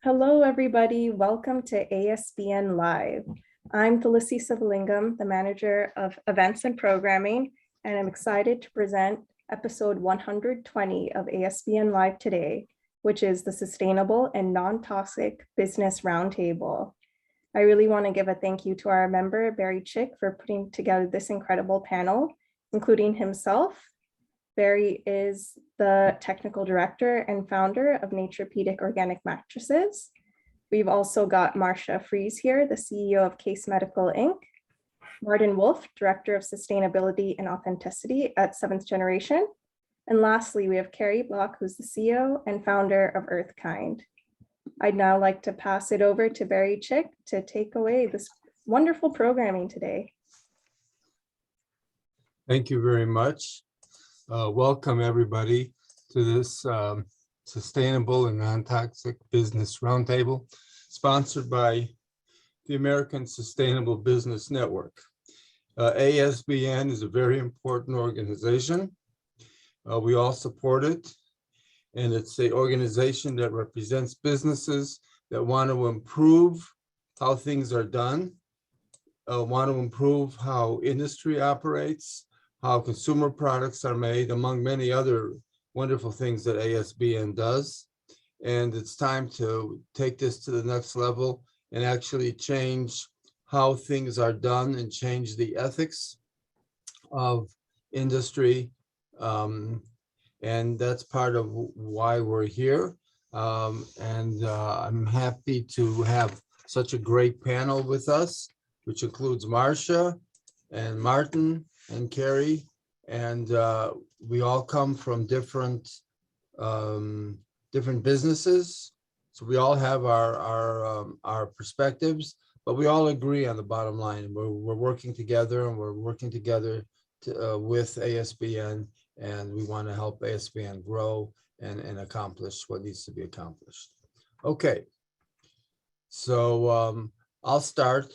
Hello, everybody. Welcome to ASBN Live. I'm Felicity Sivalingam, the Manager of Events and Programming, and I'm excited to present episode 120 of ASBN Live today, which is the Sustainable and Non-Toxic Business Roundtable. I really want to give a thank you to our member, Barry Chick, for putting together this incredible panel, including himself. Barry is the technical director and founder of Naturepedic Organic Mattresses. We've also got Marcia Frieze here, the CEO of Case Medical Inc., Martin Wolf, Director of Sustainability and Authenticity at Seventh Generation. And lastly, we have Kari Block, who's the CEO and founder of EarthKind. I'd now like to pass it over to Barry Chick to take away this wonderful programming today. Thank you very much. Welcome everybody to this Sustainable and Non-Toxic Business Roundtable, sponsored by the American Sustainable Business Network. ASBN is a very important organization. We all support it, and it's an organization that represents businesses that want to improve how things are done, want to improve how industry operates, how consumer products are made, among many other wonderful things that ASBN does. And it's time to take this to the next level and actually change how things are done and change the ethics of industry. And that's part of why we're here. I'm happy to have such a great panel with us, which includes Marcia and Martin and Kari, and we all come from different businesses, so we all have our perspectives, but we all agree on the bottom line. We're working together, and we're working together with ASBN, and we want to help ASBN grow and accomplish what needs to be accomplished. Okay, so I'll start.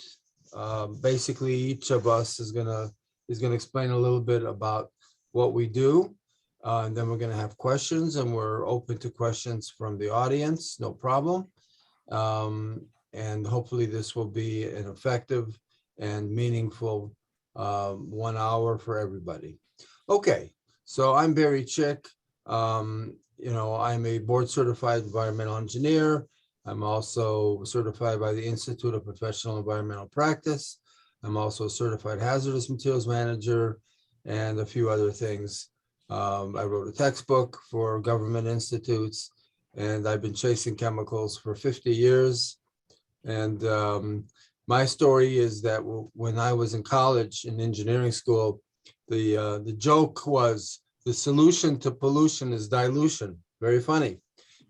Basically, each of us is gonna explain a little bit about what we do, and then we're going to have questions, and we're open to questions from the audience, no problem. And hopefully this will be an effective and meaningful 1 hour for everybody. Okay, so I'm Barry Chick. I'm a board certified environmental engineer. I'm also certified by the Institute of Professional Environmental Practice. I'm also a certified hazardous materials manager and a few other things. I wrote a textbook for government institutes, and I've been chasing chemicals for 50 years. And my story is that when I was in college in engineering school, the joke was the solution to pollution is dilution. Very funny,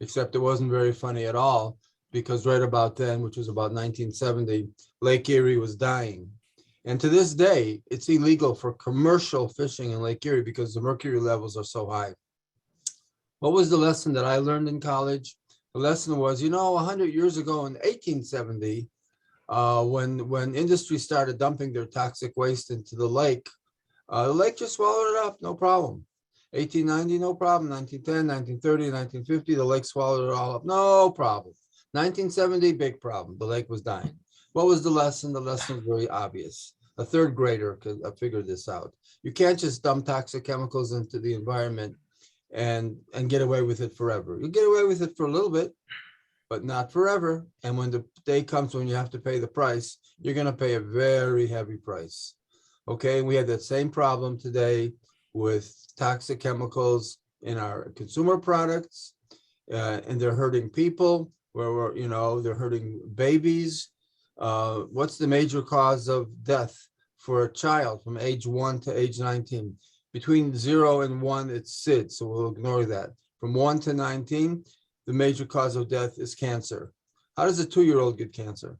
except it wasn't very funny at all, because right about then, which was about 1970, Lake Erie was dying. And to this day, it's illegal for commercial fishing in Lake Erie because the mercury levels are so high. What was the lesson that I learned in college? The lesson was, 100 years ago in 1870, when industry started dumping their toxic waste into the lake just swallowed it up, no problem. 1890, no problem. 1910, 1930, 1950, the lake swallowed it all up, no problem. 1970, big problem. The lake was dying. What was the lesson? The lesson was very obvious. A third grader could figure this out. You can't just dump toxic chemicals into the environment and get away with it forever. You get away with it for a little bit, but not forever. And when the day comes when you have to pay the price, you're going to pay a very heavy price. Okay, we have that same problem today with toxic chemicals in our consumer products, and they're hurting people. They're hurting babies. What's the major cause of death for a child from age 1 to age 19? Between 0 and 1, it's SID, so we'll ignore that. From 1 to 19, the major cause of death is cancer. How does a 2-year-old get cancer?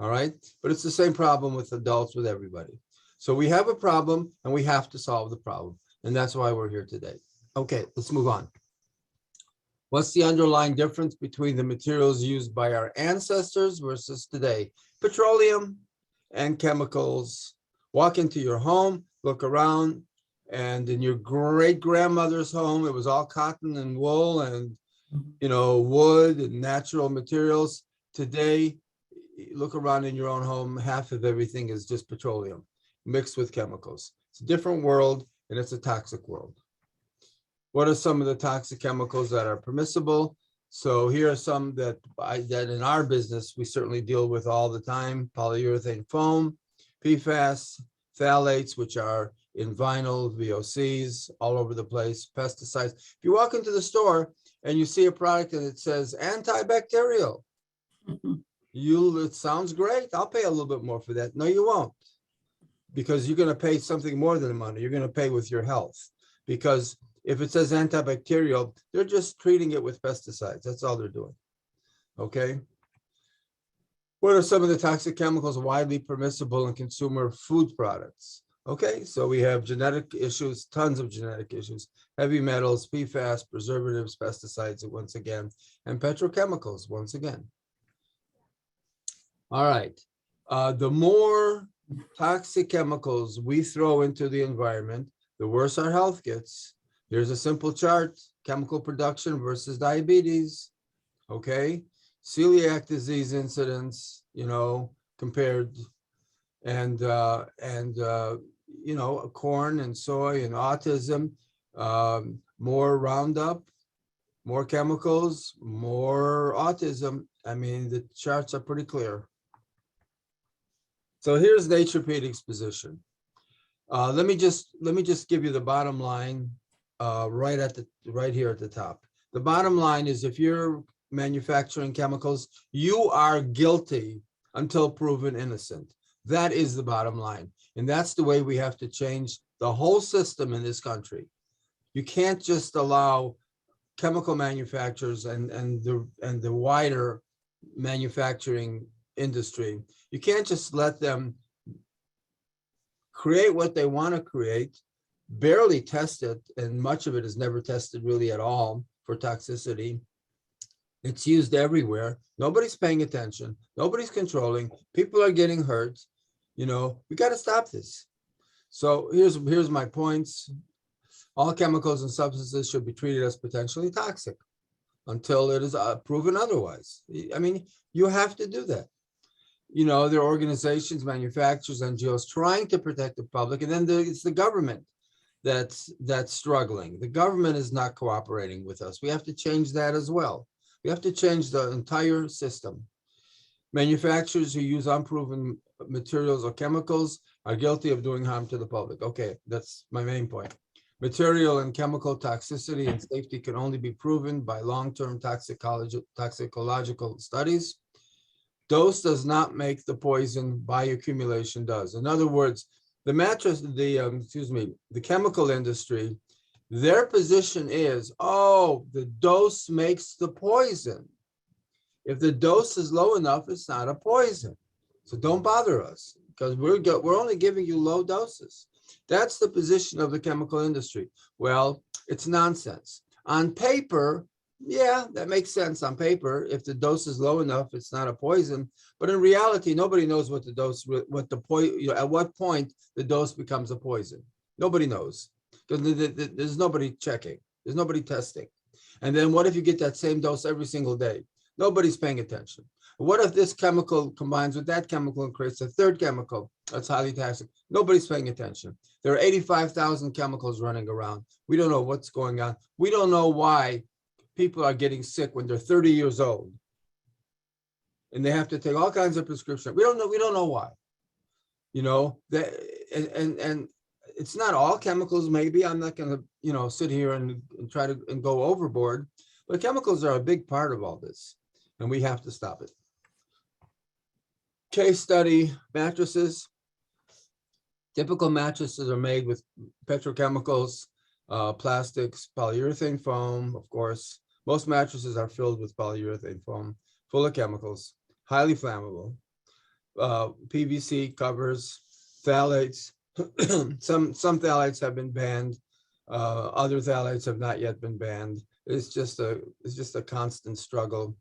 All right, but it's the same problem with adults, with everybody. So we have a problem, and we have to solve the problem, and that's why we're here today. Okay, let's move on. What's the underlying difference between the materials used by our ancestors versus today? Petroleum and chemicals. Walk into your home, look around, and in your great-grandmother's home, it was all cotton and wool and you know, wood and natural materials. Today, look around in your own home, half of everything is just petroleum mixed with chemicals. It's a different world, and it's a toxic world. What are some of the toxic chemicals that are permissible? So here are some that in our business, we certainly deal with all the time: polyurethane foam, PFAS, phthalates, which are in vinyl, VOCs, all over the place, pesticides. If you walk into the store and you see a product and it says antibacterial, it sounds great. I'll pay a little bit more for that. No, you won't, because you're going to pay something more than money. You're going to pay with your health, because if it says antibacterial, they're just treating it with pesticides. That's all they're doing. Okay. What are some of the toxic chemicals widely permissible in consumer food products? Okay, so we have genetic issues, tons of genetic issues, heavy metals, PFAS, preservatives, pesticides, once again, and petrochemicals, once again. All right. The more toxic chemicals we throw into the environment, the worse our health gets. Here's a simple chart: chemical production versus diabetes. Okay, celiac disease incidence, you know, compared, and you know, corn and soy and autism, more Roundup, more chemicals, more autism. I mean, the charts are pretty clear. So here's Naturepedic's position. Let me just give you the bottom line, right here at the top. The bottom line is, if you're manufacturing chemicals, you are guilty until proven innocent. That is the bottom line, and that's the way we have to change the whole system in this country. You can't just allow chemical manufacturers and the wider manufacturing industry. You can't just let them create what they want to create, barely test it, and much of it is never tested really at all for toxicity. It's used everywhere. Nobody's paying attention. Nobody's controlling. People are getting hurt. You know, we got to stop this. So here's my points. All chemicals and substances should be treated as potentially toxic until it is proven otherwise. I mean, you have to do that. You know, there are organizations, manufacturers, NGOs trying to protect the public, and then it's the government that's struggling. The government is not cooperating with us. We have to change that as well. We have to change the entire system. Manufacturers who use unproven materials or chemicals are guilty of doing harm to the public. Okay, that's my main point. Material and chemical toxicity and safety can only be proven by long-term toxicological studies. Dose does not make the poison, bioaccumulation does. In other words, the chemical industry, their position is, oh, the dose makes the poison. If the dose is low enough, it's not a poison. So don't bother us, because we're only giving you low doses. That's the position of the chemical industry. Well, it's nonsense. On paper, yeah, that makes sense on paper. If the dose is low enough, it's not a poison. But in reality, nobody knows what the dose, at what point the dose becomes a poison. Nobody knows, because there's nobody checking. There's nobody testing. And then what if you get that same dose every single day? Nobody's paying attention. What if this chemical combines with that chemical and creates a third chemical that's highly toxic? Nobody's paying attention. There are 85,000 chemicals running around. We don't know what's going on. We don't know why people are getting sick when they're 30 years old and they have to take all kinds of prescriptions. We don't know why. You know, and it's not all chemicals. Maybe I'm not going to, sit here and try to go overboard, but chemicals are a big part of all this, and we have to stop it. Case study: mattresses. Typical mattresses are made with petrochemicals, plastics, polyurethane foam, of course. Most mattresses are filled with polyurethane foam, full of chemicals, highly flammable. PVC covers, phthalates. Some phthalates have been banned. Other phthalates have not yet been banned. It's just a constant struggle.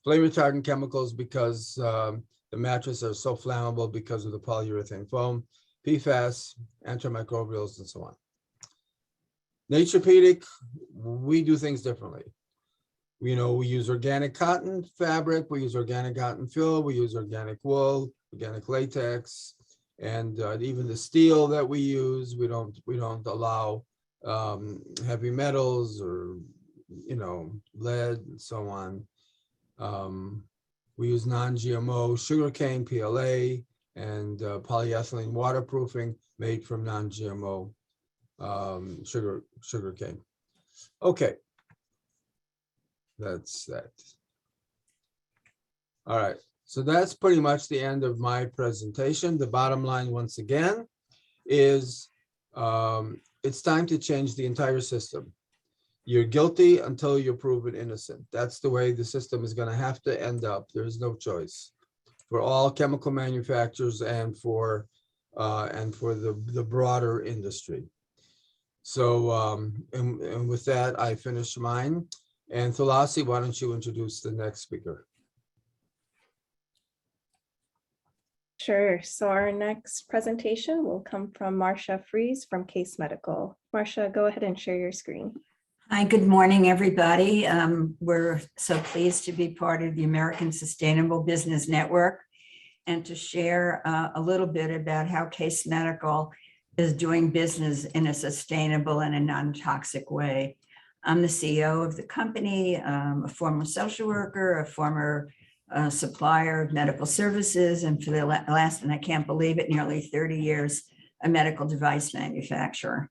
Flame retardant chemicals, because the mattresses are so flammable because of the polyurethane foam. PFAS, antimicrobials, and so on. Naturepedic, we do things differently. We use organic cotton fabric, we use organic cotton fill, we use organic wool, organic latex, and even the steel that we use, we don't allow heavy metals or lead and so on. We use non-GMO sugarcane PLA and polyethylene waterproofing made from non-GMO sugarcane. Okay, that's that. All right, so that's pretty much the end of my presentation. The bottom line, once again, is it's time to change the entire system. You're guilty until you're proven innocent. That's the way the system is going to have to end up. There's no choice for all chemical manufacturers and for the broader industry. So, and with that, I finish mine. And Thulasi, why don't you introduce the next speaker? Sure. So our next presentation will come from Marcia Frieze from Case Medical. Marcia, go ahead and share your screen. Hi, good morning, everybody. We're so pleased to be part of the American Sustainable Business Network and to share a little bit about how Case Medical is doing business in a sustainable and a non-toxic way. I'm the CEO of the company, a former social worker, a former supplier of medical services, and for the last, and I can't believe it, nearly 30 years, a medical device manufacturer.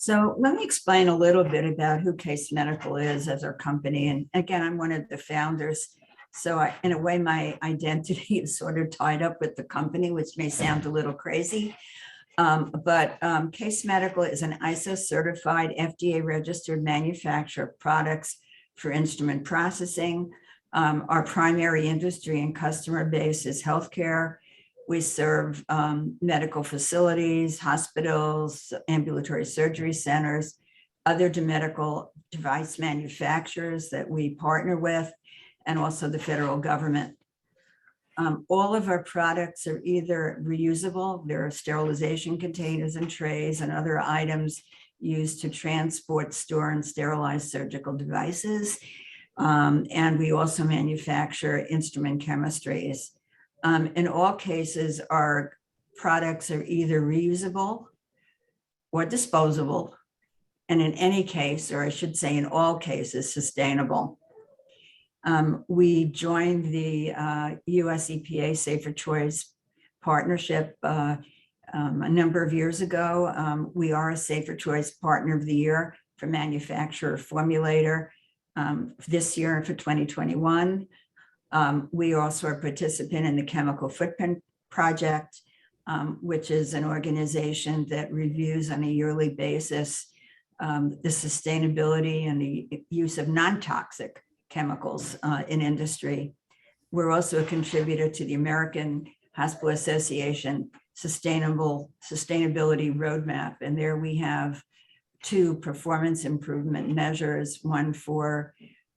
So let me explain a little bit about who Case Medical is as our company. And again, I'm one of the founders. So in a way, my identity is sort of tied up with the company, which may sound a little crazy. But Case Medical is an ISO certified FDA registered manufacturer of products for instrument processing. Our primary industry and customer base is healthcare. We serve medical facilities, hospitals, ambulatory surgery centers, other medical device manufacturers that we partner with, and also the federal government. All of our products are either reusable, there are sterilization containers and trays and other items used to transport, store, and sterilize surgical devices. And we also manufacture instrument chemistries. In all cases, our products are either reusable or disposable, and in any case, or I should say in all cases, sustainable. We joined the US EPA Safer Choice Partnership a number of years ago. We are a Safer Choice Partner of the Year for Manufacturer Formulator this year for 2021. We also are a participant in the Chemical Footprint Project, which is an organization that reviews on a yearly basis the sustainability and the use of non-toxic chemicals in industry. We're also a contributor to the American Hospital Association Sustainability Roadmap, and there we have 2 performance improvement measures, one for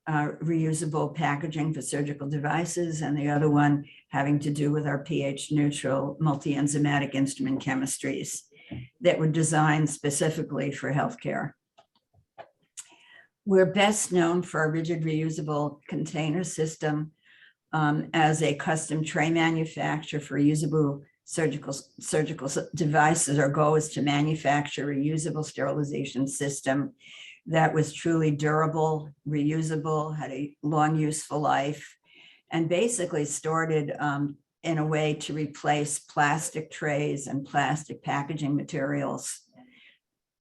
reusable packaging for surgical devices, and the other one having to do with our pH neutral multi-enzymatic instrument chemistries that were designed specifically for healthcare. We're best known for our rigid reusable container system as a custom tray manufacturer for reusable surgical devices. Our goal is to manufacture a reusable sterilization system that was truly durable, reusable, had a long useful life, and basically started in a way to replace plastic trays and plastic packaging materials.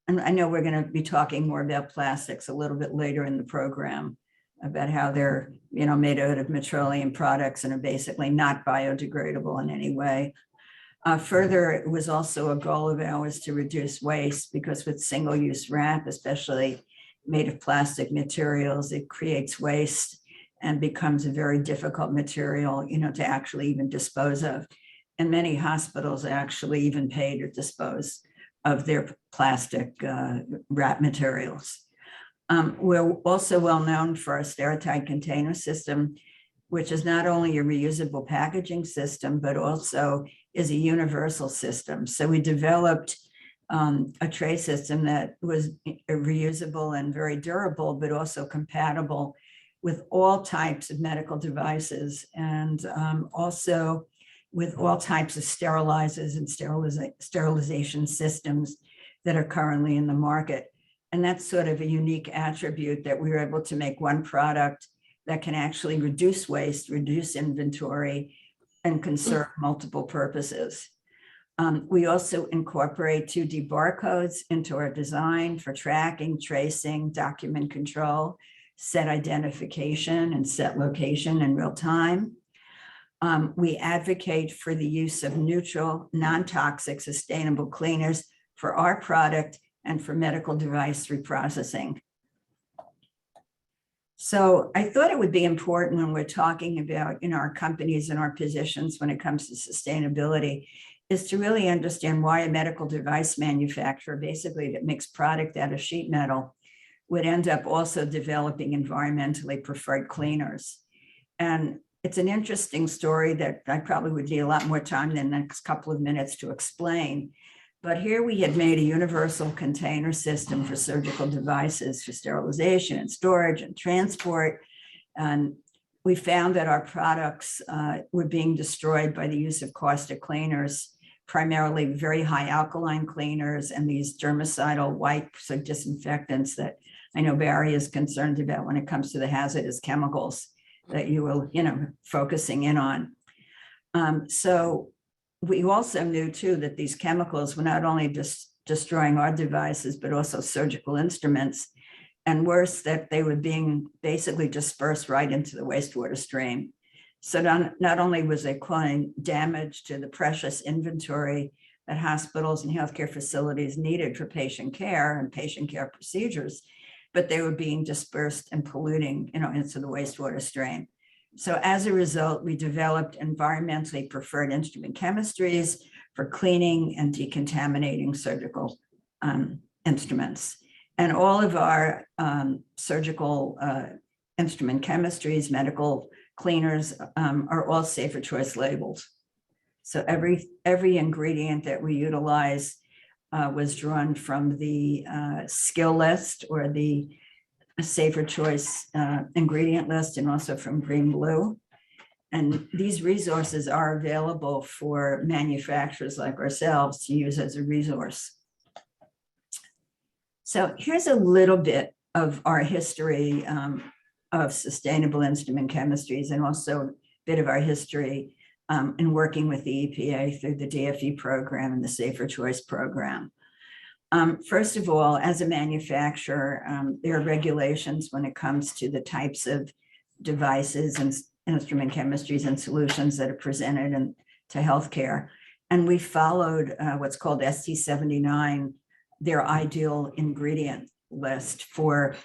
And I know we're going to be talking more about plastics a little bit later in the program, about how they're, made out of petroleum products and are basically not biodegradable in any way. Further, it was also a goal of ours to reduce waste, because with single-use wrap, especially made of plastic materials, it creates waste and becomes a very difficult material, to actually even dispose of. And many hospitals actually even pay to dispose of their plastic wrap materials. We're also well known for our Stereotype container system, which is not only a reusable packaging system, but also is a universal system. So we developed a tray system that was reusable and very durable, but also compatible with all types of medical devices, and also with all types of sterilizers and sterilization systems that are currently in the market. And that's sort of a unique attribute, that we were able to make one product that can actually reduce waste, reduce inventory, and conserve multiple purposes. We also incorporate 2D barcodes into our design for tracking, tracing, document control, set identification, and set location in real time. We advocate for the use of neutral, non-toxic, sustainable cleaners for our product and for medical device reprocessing. So I thought it would be important when we're talking about our companies and our positions when it comes to sustainability, is to really understand why a medical device manufacturer, basically that makes product out of sheet metal, would end up also developing environmentally preferred cleaners. And it's an interesting story that I probably would need a lot more time than the next couple of minutes to explain. But here we had made a universal container system for surgical devices for sterilization and storage and transport. And we found that our products were being destroyed by the use of caustic cleaners, primarily very high alkaline cleaners and these germicidal wipes or disinfectants that I know Barry is concerned about when it comes to the hazardous chemicals that you were, focusing in on. So we also knew too that these chemicals were not only just destroying our devices, but also surgical instruments, and worse, that they were being basically dispersed right into the wastewater stream. So not only was they causing damage to the precious inventory that hospitals and healthcare facilities needed for patient care and patient care procedures, but they were being dispersed and polluting, into the wastewater stream. So as a result, we developed environmentally preferred instrument chemistries for cleaning and decontaminating surgical instruments. And all of our surgical instrument chemistries, medical cleaners, are all safer choice labeled. So every ingredient that we utilize was drawn from the skill list or the safer choice ingredient list, and also from Green Blue. And these resources are available for manufacturers like ourselves to use as a resource. So here's a little bit of our history of sustainable instrument chemistries, and also a bit of our history in working with the EPA through the DFE program and the Safer Choice program. First of all, as a manufacturer, there are regulations when it comes to the types of devices and instrument chemistries and solutions that are presented to healthcare. And we followed what's called ST79, their ideal ingredient list for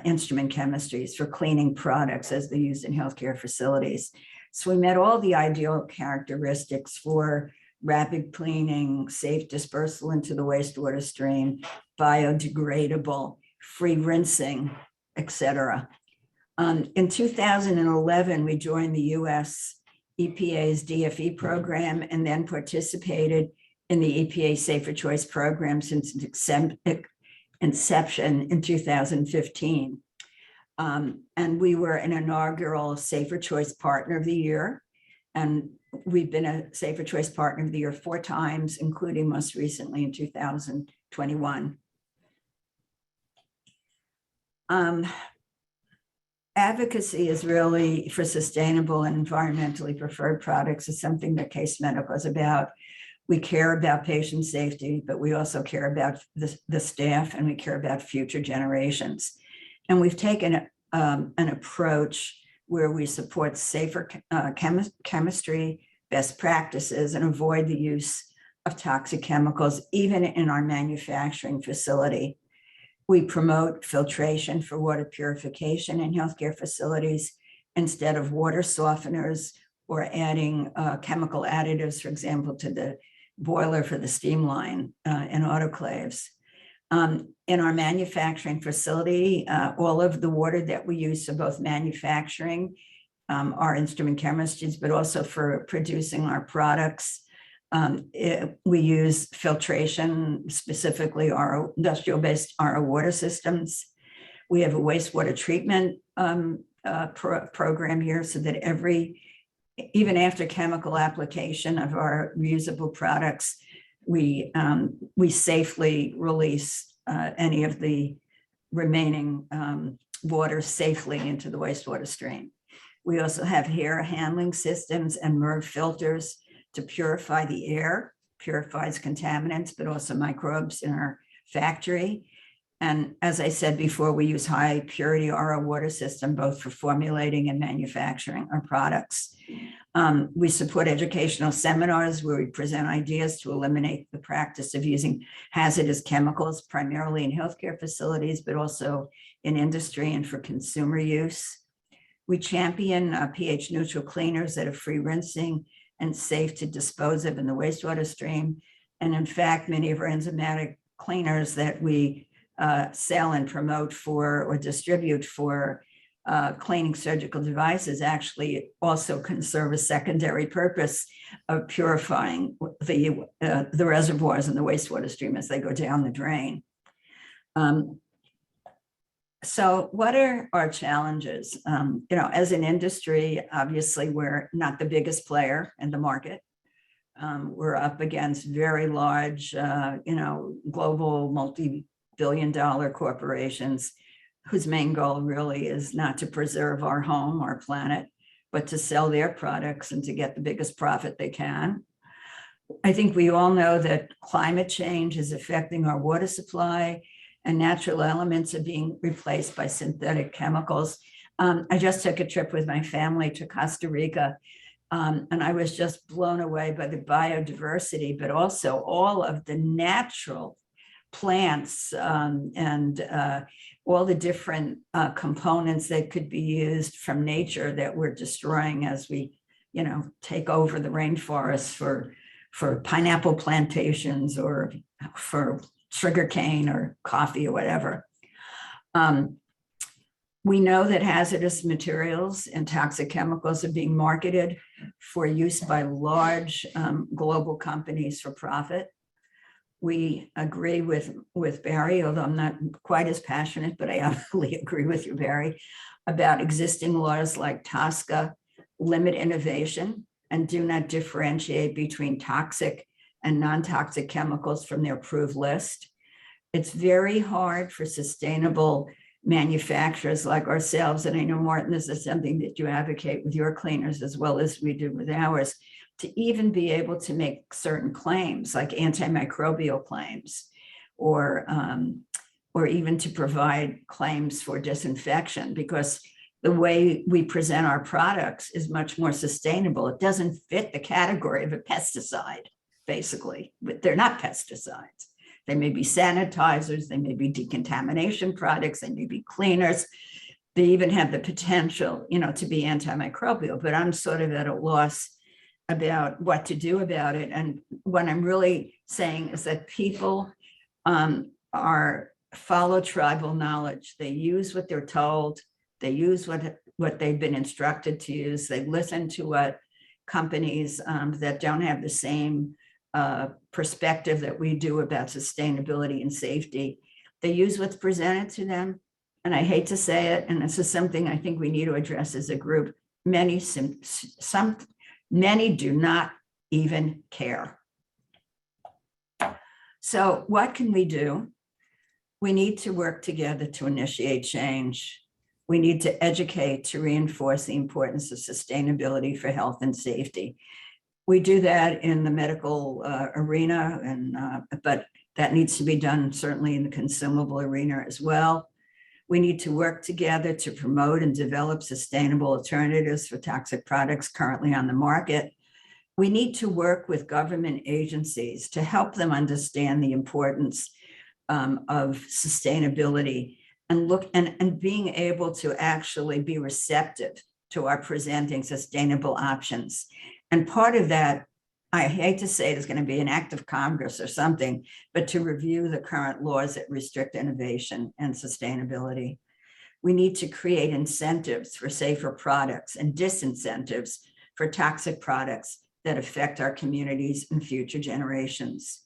instrument chemistries for cleaning products as they're used in healthcare facilities. So we met all the ideal characteristics for rapid cleaning, safe dispersal into the wastewater stream, biodegradable, free rinsing, etc. In 2011, we joined the US EPA's DFE program and then participated in the EPA Safer Choice program since its inception in 2015. And we were an inaugural Safer Choice Partner of the Year. And we've been a Safer Choice Partner of the Year 4 times, including most recently in 2021. Advocacy is really for sustainable and environmentally preferred products is something that Case Medical is about. We care about patient safety, but we also care about the staff, and we care about future generations. And we've taken an approach where we support safer chemistry, best practices, and avoid the use of toxic chemicals, even in our manufacturing facility. We promote filtration for water purification in healthcare facilities instead of water softeners or adding chemical additives, for example, to the boiler for the steam line in autoclaves. In our manufacturing facility, all of the water that we use for both manufacturing our instrument chemistries, but also for producing our products, We use filtration, specifically our industrial-based RO water systems. We have a wastewater treatment program here so that even after chemical application of our reusable products, we safely release any of the remaining water safely into the wastewater stream. We also have air handling systems and MERV filters to purify the air, purifies contaminants, but also microbes in our factory. And as I said before, we use high purity RO water system, both for formulating and manufacturing our products. We support educational seminars where we present ideas to eliminate the practice of using hazardous chemicals, primarily in healthcare facilities, but also in industry and for consumer use. We champion pH neutral cleaners that are free rinsing and safe to dispose of in the wastewater stream. And in fact, many of our enzymatic cleaners that we sell and promote for or distribute for cleaning surgical devices actually also can serve a secondary purpose of purifying the reservoirs in the wastewater stream as they go down the drain. So what are our challenges? As an industry, obviously, we're not the biggest player in the market. We're up against very large, global multi-billion-dollar corporations whose main goal really is not to preserve our home, our planet, but to sell their products and to get the biggest profit they can. I think we all know that climate change is affecting our water supply and natural elements are being replaced by synthetic chemicals. I just took a trip with my family to Costa Rica, and I was just blown away by the biodiversity, but also all of the natural plants and all the different components that could be used from nature that we're destroying as we, take over the rainforest for pineapple plantations or for sugarcane or coffee or whatever. We know that hazardous materials and toxic chemicals are being marketed for use by large global companies for profit. We agree with Barry, although I'm not quite as passionate, but I absolutely agree with you, Barry, about existing laws like TSCA limit innovation and do not differentiate between toxic and non-toxic chemicals from their approved list. It's very hard for sustainable manufacturers like ourselves, and I know, Martin, this is something that you advocate with your cleaners as well as we do with ours, to even be able to make certain claims like antimicrobial claims or even to provide claims for disinfection, because the way we present our products is much more sustainable. It doesn't fit the category of a pesticide, basically, but they're not pesticides. They may be sanitizers, they may be decontamination products, they may be cleaners. They even have the potential, to be antimicrobial, but I'm sort of at a loss about what to do about it. And what I'm really saying is that people follow tribal knowledge. They use what they're told. They use what they've been instructed to use. They listen to what companies that don't have the same perspective that we do about sustainability and safety. They use what's presented to them. And I hate to say it, and this is something I think we need to address as a group. Many do not even care. So what can we do? We need to work together to initiate change. We need to educate to reinforce the importance of sustainability for health and safety. We do that in the medical arena, but that needs to be done certainly in the consumable arena as well. We need to work together to promote and develop sustainable alternatives for toxic products currently on the market. We need to work with government agencies to help them understand the importance of sustainability and being able to actually be receptive to our presenting sustainable options. And part of that, I hate to say it, is going to be an act of Congress or something, but to review the current laws that restrict innovation and sustainability. We need to create incentives for safer products and disincentives for toxic products that affect our communities and future generations.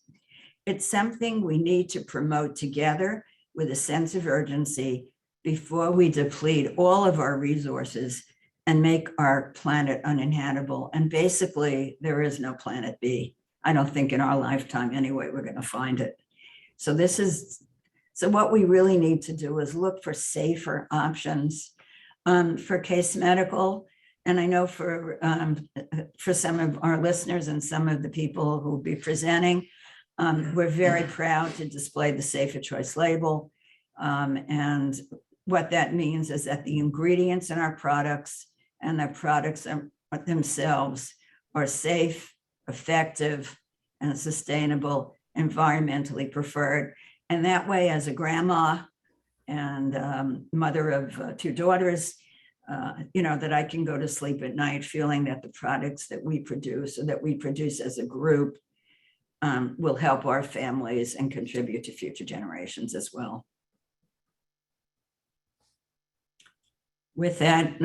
It's something we need to promote together with a sense of urgency before we deplete all of our resources and make our planet uninhabitable. And basically, there is no planet B. I don't think in our lifetime anyway, we're going to find it. So what we really need to do is look for safer options for Case Medical. And I know for some of our listeners and some of the people who will be presenting, we're very proud to display the Safer Choice label. And what that means is that the ingredients in our products and the products themselves are safe, effective, and sustainable, environmentally preferred. And that way, as a grandma and mother of 2 daughters, that I can go to sleep at night feeling that the products that we produce or that we produce as a group will help our families and contribute to future generations as well. With that,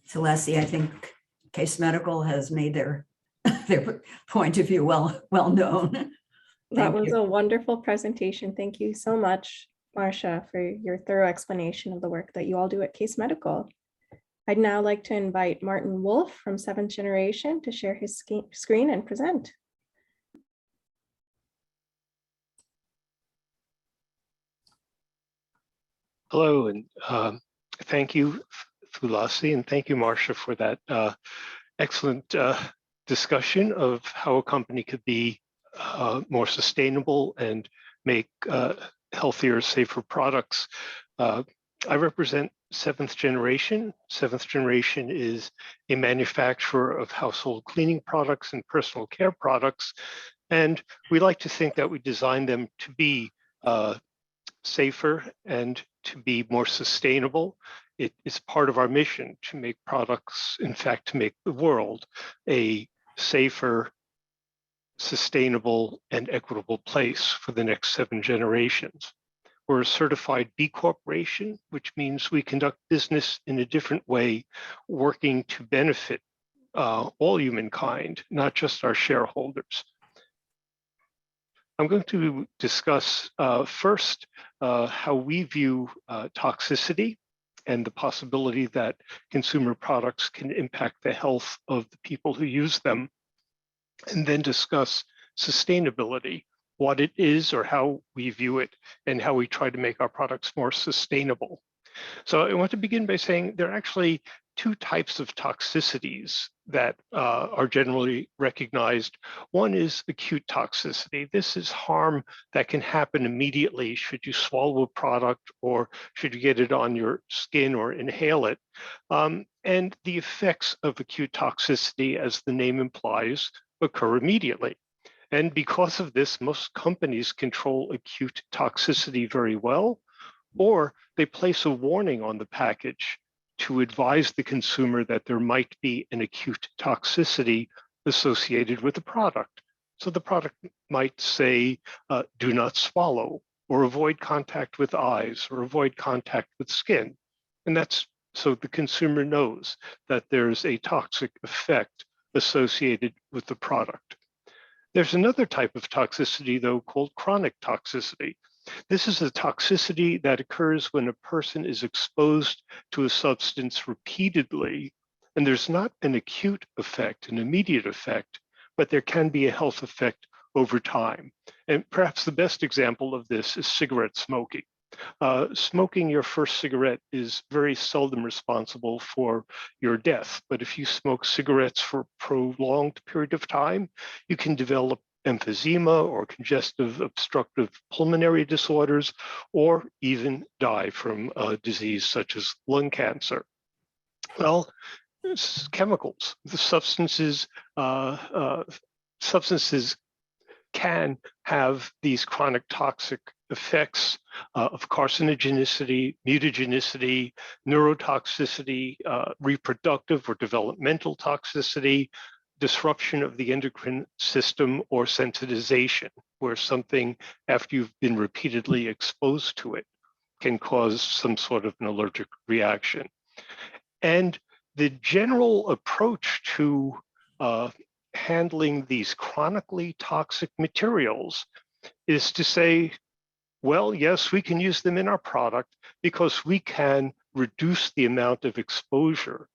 Celeste, I think Case Medical has made their point of view well known. That was a wonderful presentation. Thank you so much, Marcia, for your thorough explanation of the work that you all do at Case Medical. I'd now like to invite Martin Wolf from 7th Generation to share his screen and present. Hello, and thank you, Thulasi, and thank you, Marcia, for that excellent discussion of how a company could be more sustainable and make healthier, safer products. I represent 7th Generation. 7th Generation is a manufacturer of household cleaning products and personal care products. And we like to think that we design them to be safer and to be more sustainable. It is part of our mission to make products, in fact, to make the world a safer, sustainable, and equitable place for the next 7 generations. We're a certified B Corporation, which means we conduct business in a different way, working to benefit all humankind, not just our shareholders. I'm going to discuss first how we view toxicity and the possibility that consumer products can impact the health of the people who use them, and then discuss sustainability, what it is or how we view it, and how we try to make our products more sustainable. So I want to begin by saying there are actually 2 types of toxicities that are generally recognized. One is acute toxicity. This is harm that can happen immediately should you swallow a product or should you get it on your skin or inhale it. And the effects of acute toxicity, as the name implies, occur immediately. And because of this, most companies control acute toxicity very well, or they place a warning on the package to advise the consumer that there might be an acute toxicity associated with the product. So the product might say, do not swallow, or avoid contact with eyes, or avoid contact with skin. And that's so the consumer knows that there's a toxic effect associated with the product. There's another type of toxicity, though, called chronic toxicity. This is a toxicity that occurs when a person is exposed to a substance repeatedly, and there's not an acute effect, an immediate effect, but there can be a health effect over time. And perhaps the best example of this is cigarette smoking. Smoking your first cigarette is very seldom responsible for your death, but if you smoke cigarettes for a prolonged period of time, you can develop emphysema or congestive obstructive pulmonary disorders, or even die from a disease such as lung cancer. Well, chemicals, the substances can have these chronic toxic effects of carcinogenicity, mutagenicity, neurotoxicity, reproductive or developmental toxicity, disruption of the endocrine system, or sensitization, where something, after you've been repeatedly exposed to it, can cause some sort of an allergic reaction. And the general approach to handling these chronically toxic materials is to say, well, yes, we can use them in our product because we can reduce the amount of exposure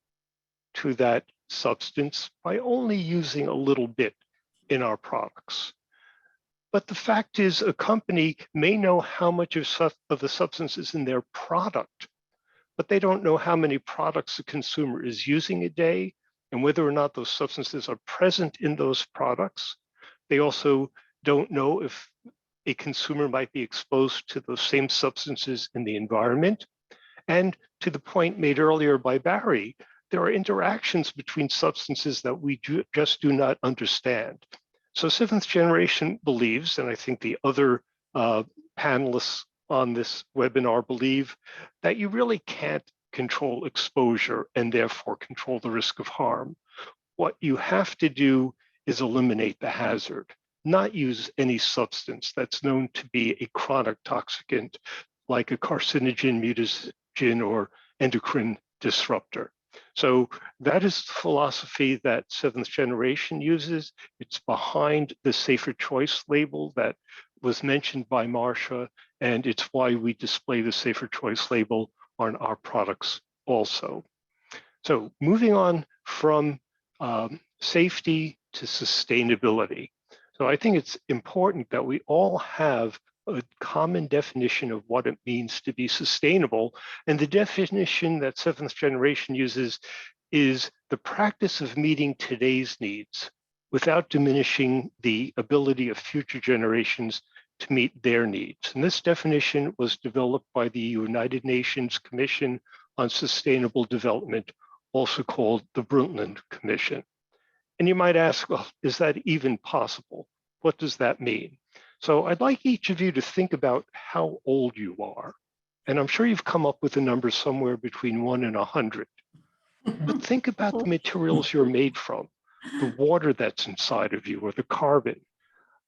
to that substance by only using a little bit in our products. But the fact is, a company may know how much of the substance is in their product, but they don't know how many products the consumer is using a day and whether or not those substances are present in those products. They also don't know if a consumer might be exposed to those same substances in the environment. And to the point made earlier by Barry, there are interactions between substances that we just do not understand. So seventh generation believes, and I think the other panelists on this webinar believe, that you really can't control exposure and therefore control the risk of harm. What you have to do is eliminate the hazard, not use any substance that's known to be a chronic toxicant like a carcinogen, mutagen, or endocrine disruptor. So that is the philosophy that seventh generation uses. It's behind the safer choice label that was mentioned by Marcia, and it's why we display the safer choice label on our products also. So moving on from safety to sustainability. So I think it's important that we all have a common definition of what it means to be sustainable. And the definition that seventh generation uses is the practice of meeting today's needs without diminishing the ability of future generations to meet their needs. And this definition was developed by the United Nations Commission on Sustainable Development, also called the Brundtland Commission. And you might ask, well, is that even possible? What does that mean? So I'd like each of you to think about how old you are. And I'm sure you've come up with a number somewhere between 1 and 100. But think about the materials you're made from, the water that's inside of you, or the carbon.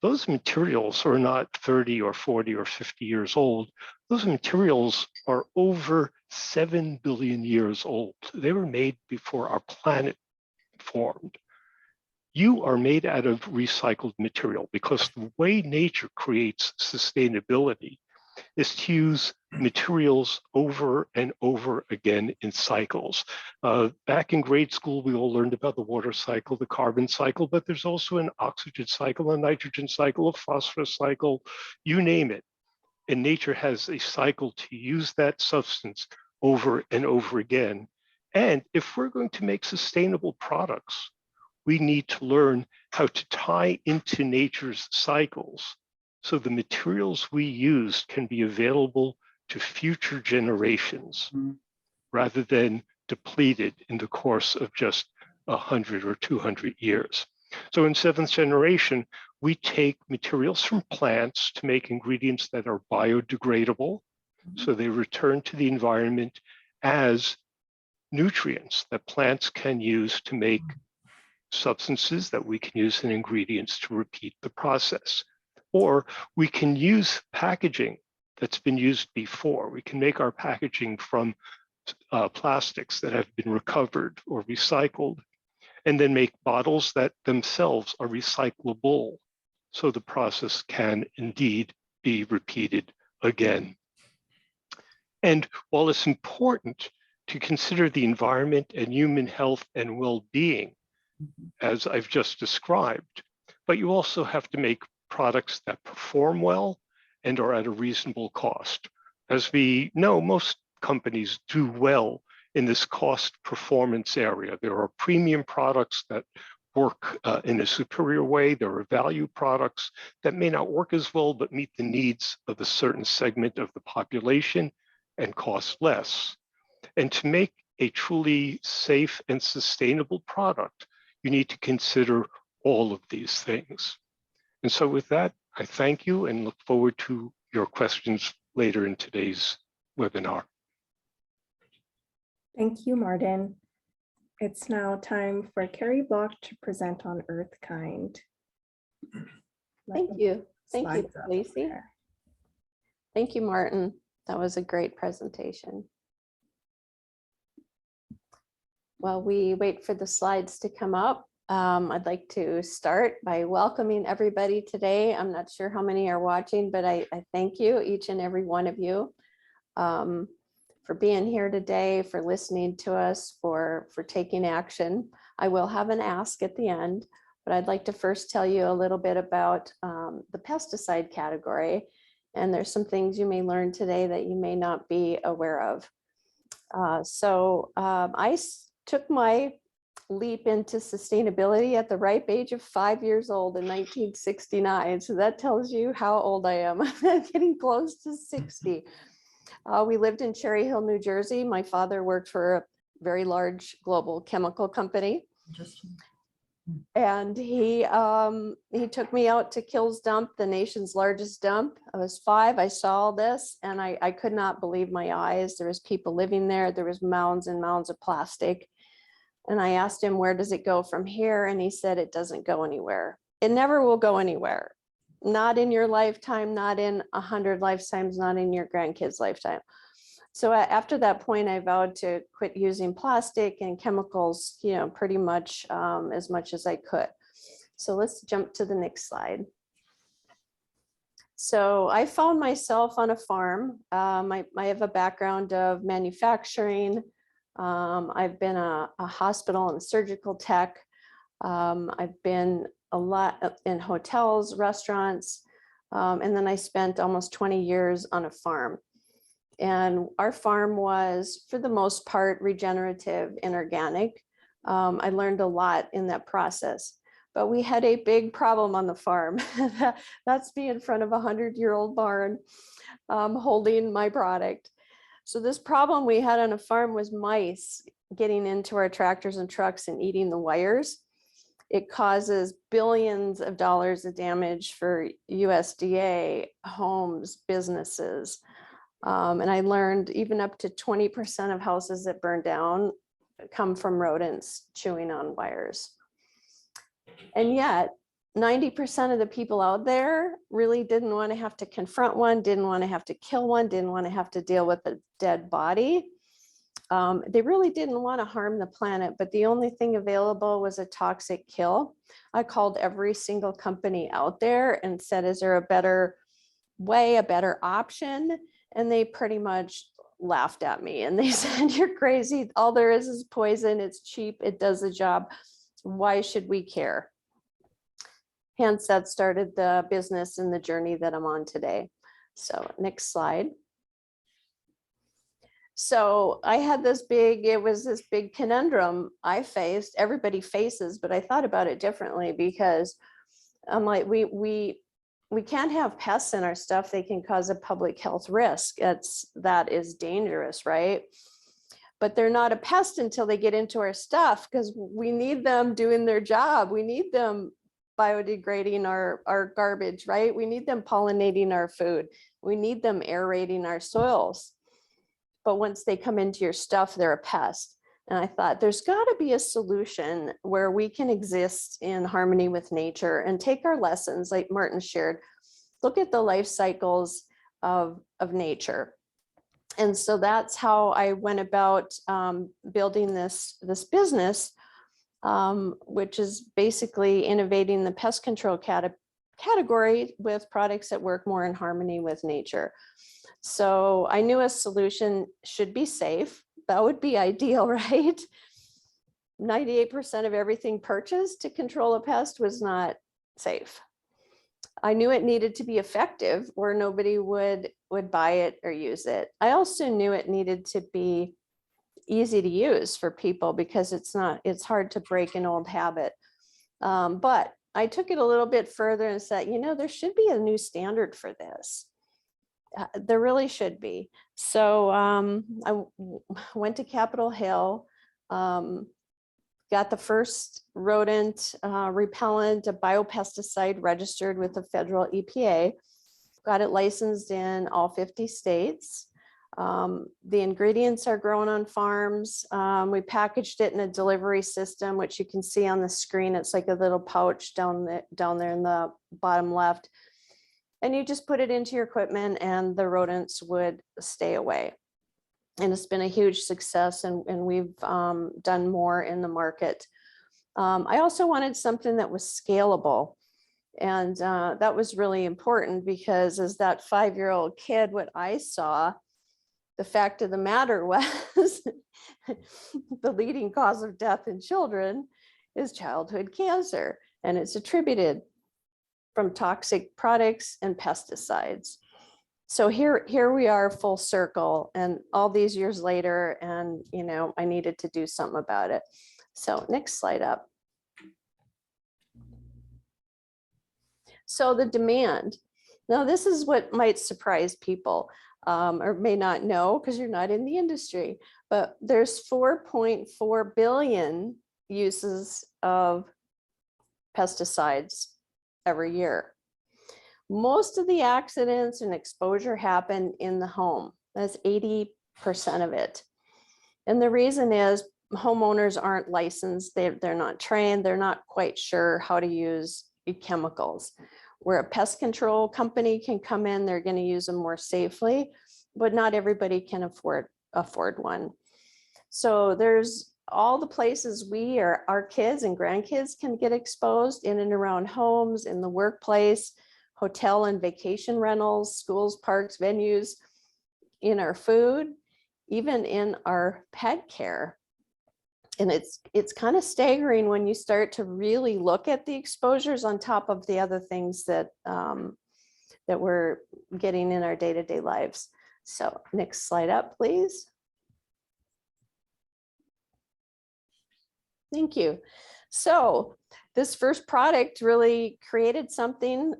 Those materials are not 30 or 40 or 50 years old. Those materials are over 7 billion years old. They were made before our planet formed. You are made out of recycled material because the way nature creates sustainability is to use materials over and over again in cycles. Back in grade school, we all learned about the water cycle, the carbon cycle, but there's also an oxygen cycle, a nitrogen cycle, a phosphorus cycle, you name it. And nature has a cycle to use that substance over and over again. And if we're going to make sustainable products, we need to learn how to tie into nature's cycles so the materials we use can be available to future generations rather than depleted in the course of just 100 or 200 years. So in seventh generation, we take materials from plants to make ingredients that are biodegradable, so they return to the environment as nutrients that plants can use to make substances that we can use in ingredients to repeat the process. Or we can use packaging that's been used before. We can make our packaging from plastics that have been recovered or recycled, and then make bottles that themselves are recyclable. So the process can indeed be repeated again. And while it's important to consider the environment and human health and well-being, as I've just described, but you also have to make products that perform well and are at a reasonable cost. As we know, most companies do well in this cost performance area. There are premium products that work in a superior way. There are value products that may not work as well, but meet the needs of a certain segment of the population and cost less. And to make a truly safe and sustainable product, you need to consider all of these things. And so with that, I thank you and look forward to your questions later in today's webinar. Thank you, Martin. It's now time for Kari Block to present on EarthKind. Thank you. Thank you, Slides up Lacey. there. Thank you, Martin. That was a great presentation. While we wait for the slides to come up, I'd like to start by welcoming everybody today. I'm not sure how many are watching, but I thank you, each and every one of you, for being here today, for listening to us, for taking action. I will have an ask at the end, but I'd like to first tell you a little bit about the pesticide category. And there's some things you may learn today that you may not be aware of. I took my leap into sustainability at the ripe age of 5 years old in 1969. So that tells you how old I am. I'm getting close to 60. We lived in Cherry Hill, New Jersey. My father worked for a very large global chemical company. And he took me out to Kills Dump, the nation's largest dump. I was 5, I saw all this, and I could not believe my eyes. There was people living there. There was mounds and mounds of plastic. And I asked him, where does it go from here? And he said, it doesn't go anywhere. It never will go anywhere. Not in your lifetime, not in 100 lifetimes, not in your grandkids' lifetime. So after that point, I vowed to quit using plastic and chemicals, pretty much as I could. So let's jump to the next slide. So I found myself on a farm. I have a background of manufacturing. I've been a hospital and surgical tech. I've been a lot in hotels, restaurants, and then I spent almost 20 years on a farm. And our farm was, for the most part, regenerative and organic. I learned a lot in that process, but we had a big problem on the farm. That's me in front of a 100-year-old barn holding my product. So this problem we had on a farm was mice getting into our tractors and trucks and eating the wires. It causes billions of dollars of damage for USDA, homes, businesses. And I learned even up to 20% of houses that burn down come from rodents chewing on wires. And yet 90% of the people out there really didn't want to have to confront one, didn't want to have to kill one, didn't want to have to deal with a dead body. They really didn't want to harm the planet, but the only thing available was a toxic kill. I called every single company out there and said, is there a better way, a better option? And they pretty much laughed at me and they said, you're crazy. All there is poison. It's cheap. It does the job. Why should we care? Hence, that started the business and the journey that I'm on today. So next slide. So I had this big conundrum I faced. Everybody faces, but I thought about it differently because I'm like, we can't have pests in our stuff. They can cause a public health risk. That is dangerous, right? But they're not a pest until they get into our stuff because we need them doing their job. We need them biodegrading our garbage, right? We need them pollinating our food. We need them aerating our soils. But once they come into your stuff, they're a pest. And I thought there's got to be a solution where we can exist in harmony with nature and take our lessons, like Martin shared, look at the life cycles of nature. And so that's how I went about building this business, which is basically innovating the pest control category with products that work more in harmony with nature. So I knew a solution should be safe. That would be ideal, right? 98% of everything purchased to control a pest was not safe. I knew it needed to be effective or nobody would buy it or use it. I also knew it needed to be easy to use for people because it's hard to break an old habit. But I took it a little bit further and said, there should be a new standard for this. There really should be. So I went to Capitol Hill, got the first rodent repellent, a biopesticide registered with the federal EPA, got it licensed in all 50 states. The ingredients are grown on farms. We packaged it in a delivery system, which you can see on the screen. It's like a little pouch down there in the bottom left. And you just put it into your equipment and the rodents would stay away. And it's been a huge success, and we've done more in the market. I also wanted something that was scalable. And that was really important because as that 5-year-old kid, what I saw, the fact of the matter was the leading cause of death in children is childhood cancer. And it's attributed from toxic products and pesticides. So here we are full circle and all these years later, and I needed to do something about it. So next slide up. So the demand. Now this is what might surprise people or may not know because you're not in the industry, but there's 4.4 billion uses of pesticides every year. Most of the accidents and exposure happen in the home. That's 80% of it. And the reason is homeowners aren't licensed. They're not trained. They're not quite sure how to use chemicals. Where a pest control company can come in, they're going to use them more safely, but not everybody can afford one. So there's all the places our kids and grandkids can get exposed in and around homes, in the workplace, hotel and vacation rentals, schools, parks, venues, in our food, even in our pet care. And it's kind of staggering when you start to really look at the exposures on top of the other things that that we're getting in our day-to-day lives. So next slide up, please. Thank you. So this first product really created something.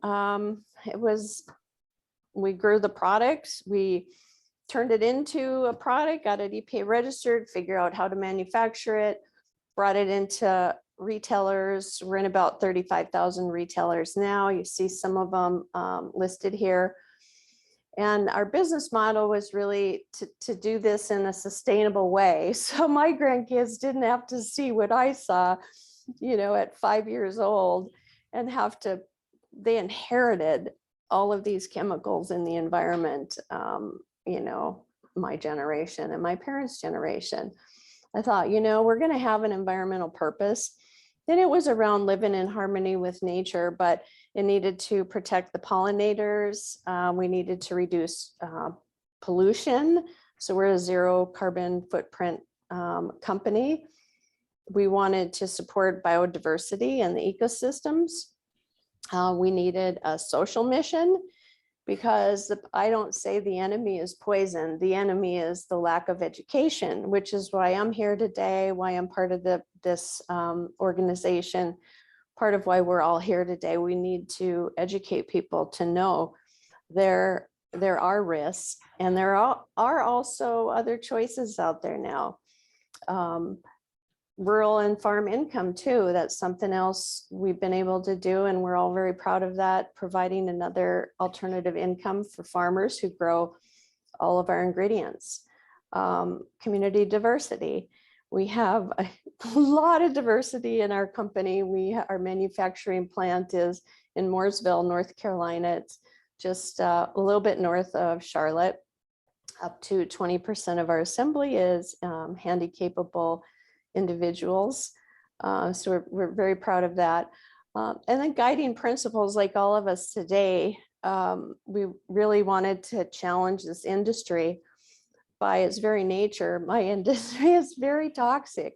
We grew the product, we turned it into a product, got it EPA registered, figure out how to manufacture it, brought it into retailers. We're in about 35,000 retailers now. You see some of them listed here. And our business model was really to do this in a sustainable way. So my grandkids didn't have to see what I saw, at 5 years old and they inherited all of these chemicals in the environment, my generation and my parents' generation. I thought, we're going to have an environmental purpose. And it was around living in harmony with nature, but it needed to protect the pollinators. We needed to reduce pollution. So we're a zero carbon footprint company. We wanted to support biodiversity and the ecosystems. We needed a social mission because I don't say the enemy is poison. The enemy is the lack of education, which is why I'm here today, why I'm part of this organization, part of why we're all here today. We need to educate people to know there are risks, and there are also other choices out there now. Rural and farm income too. That's something else we've been able to do, and we're all very proud of that, providing another alternative income for farmers who grow all of our ingredients. Community diversity. We have a lot of diversity in our company. Our manufacturing plant is in Mooresville, North Carolina. It's just a little bit north of Charlotte. Up to 20% of our assembly is handy-capable individuals. So we're very proud of that. And then guiding principles, like all of us today, we really wanted to challenge this industry by its very nature. My industry is very toxic.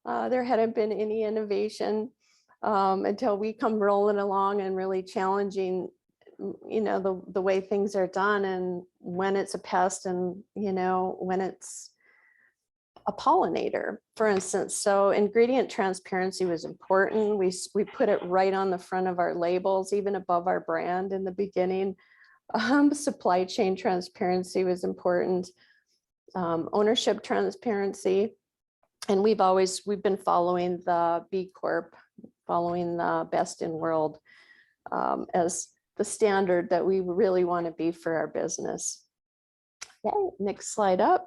There hadn't been any innovation until we come rolling along and really challenging, the way things are done, and when it's a pest and, when it's a pollinator, for instance. So ingredient transparency was important. We put it right on the front of our labels, even above our brand in the beginning. Supply chain transparency was important. Ownership transparency. And we've been following the B Corp, following the best in world as the standard that we really want to be for our business. Okay, next slide up.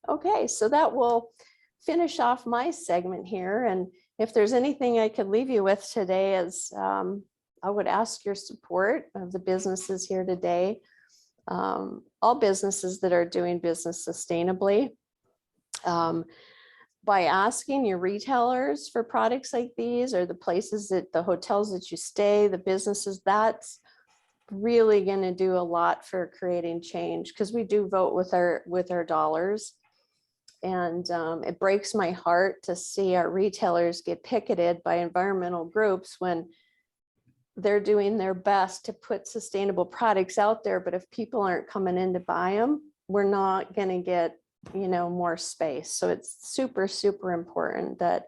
Okay, so that will finish off my segment here. And if there's anything I could leave you with today is I would ask your support of the businesses here today. All businesses that are doing business sustainably. But by asking your retailers for products like these, or the places that the hotels that you stay, the businesses, that's really going to do a lot for creating change, because we do vote with our dollars. And it breaks my heart to see our retailers get picketed by environmental groups when they're doing their best to put sustainable products out there. But if people aren't coming in to buy them, we're not going to get, more space. So it's super, super important that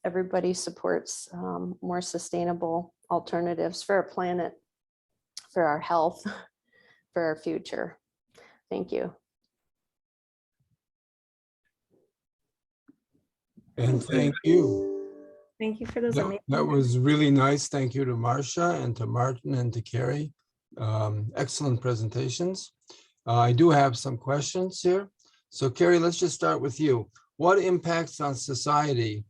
everybody supports more sustainable alternatives for our planet, for our health, for our future. Thank you. And thank you. Thank you for those That amazing. was really nice. Thank you to Marcia and to Martin and to Kari. Excellent presentations. I do have some questions here. So Kari, let's just start with you. What impacts on society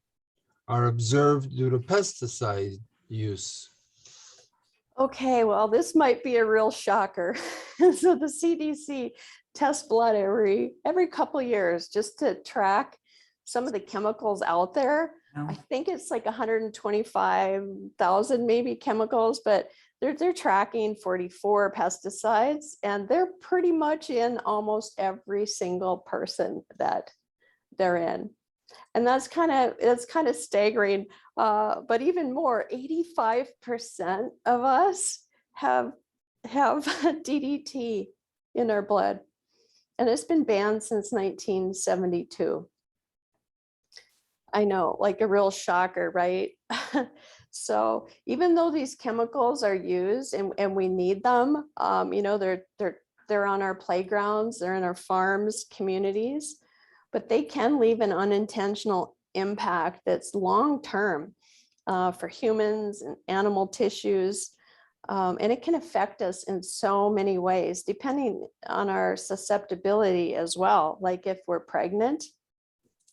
are observed due to pesticide use? Okay, well, this might be a real shocker. So the CDC tests blood every couple of years just to track some of the chemicals out there. No. I think it's like 125,000 maybe chemicals, but they're tracking 44 pesticides, and they're pretty much in almost every single person that they're in. And that's kind of staggering. But even more, 85% of us have DDT in our blood, and it's been banned since 1972. I know, like a real shocker, right? So even though these chemicals are used and we need them, they're on our playgrounds, they're in our farms, communities, but they can leave an unintentional impact that's long-term for humans and animal tissues. And it can affect us in so many ways, depending on our susceptibility as well. Like if we're pregnant,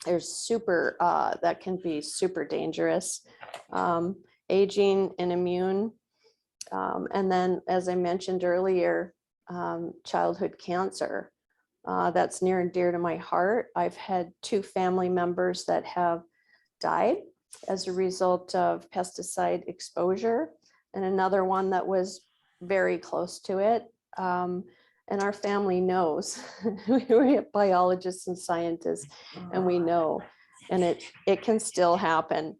that can be super dangerous. Aging and immune. And then, as I mentioned earlier, childhood cancer. That's near and dear to my heart. I've had 2 family members that have died as a result of pesticide exposure, and another one that was very close to it. And our family knows. We're biologists and scientists, and we know, and it can still happen.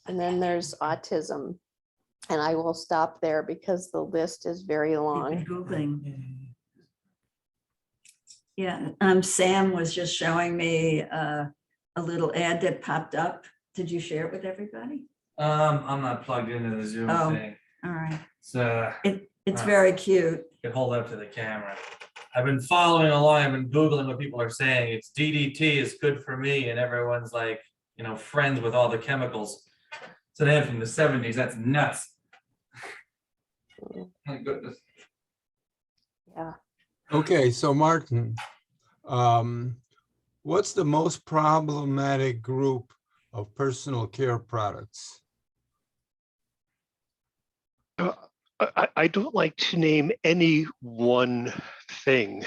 And then there's autism, and I will stop there because the list is very long. Googling. Yeah, Sam was just showing me a little ad that popped up. Did you share it with everybody? I'm not plugged into the Zoom Oh. thing. All right. So It's very cute. I can hold up to the camera. I've been following along. I've been Googling what people are saying. It's DDT is good for me, and everyone's like, friends with all the chemicals. So they have from the 70s. That's nuts. My goodness. Yeah. Okay, so Martin, what's the most problematic group of personal care products? I don't like to name any one thing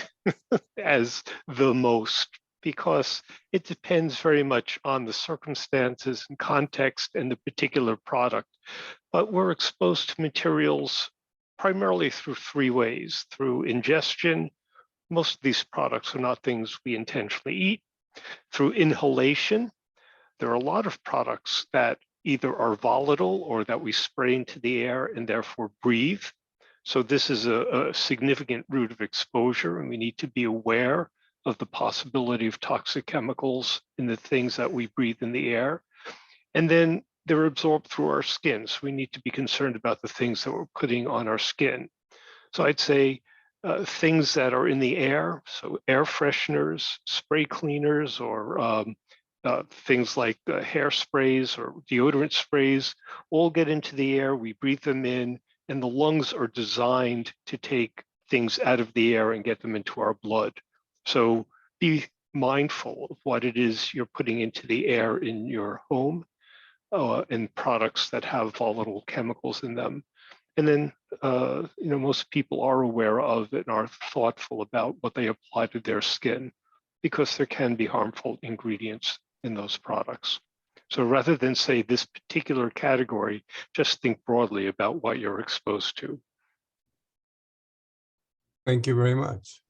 as the most, because it depends very much on the circumstances and context and the particular product. But we're exposed to materials primarily through 3 ways: through ingestion. Most of these products are not things we intentionally eat. Through inhalation. There are a lot of products that either are volatile or that we spray into the air and therefore breathe. So this is a significant route of exposure, and we need to be aware of the possibility of toxic chemicals in the things that we breathe in the air. And then they're absorbed through our skin. So we need to be concerned about the things that we're putting on our skin. So I'd say things that are in the air, so air fresheners, spray cleaners, or things like hairsprays or deodorant sprays, all get into the air, we breathe them in, and the lungs are designed to take things out of the air and get them into our blood. So be mindful of what it is you're putting into the air in your home and products that have volatile chemicals in them. And then, most people are aware of it and are thoughtful about what they apply to their skin. because there can be harmful ingredients in those products. So rather than say this particular category, just think broadly about what you're exposed to. Thank you very much.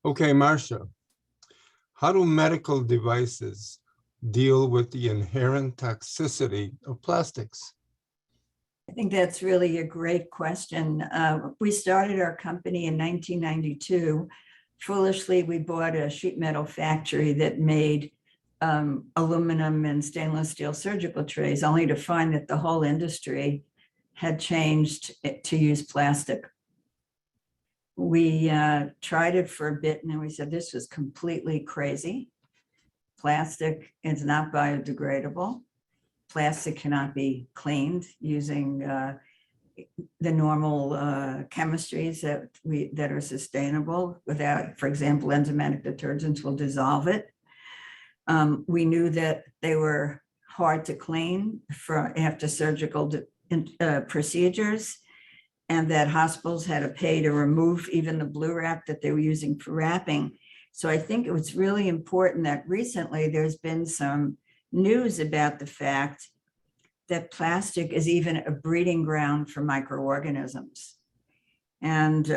Okay, Marcia, how do medical devices deal with the inherent toxicity of plastics? I think that's really a great question. We started our company in 1992. Foolishly, we bought a sheet metal factory that made aluminum and stainless steel surgical trays, only to find that the whole industry had changed to use plastic. We tried it for a bit and then we said this was completely crazy. Plastic is not biodegradable. Plastic cannot be cleaned using the normal chemistries that are sustainable without, for example, enzymatic detergents will dissolve it. We knew that they were hard to clean after surgical procedures, and that hospitals had to pay to remove even the blue wrap that they were using for wrapping. So I think it was really important that recently there's been some news about the fact that plastic is even a breeding ground for microorganisms. And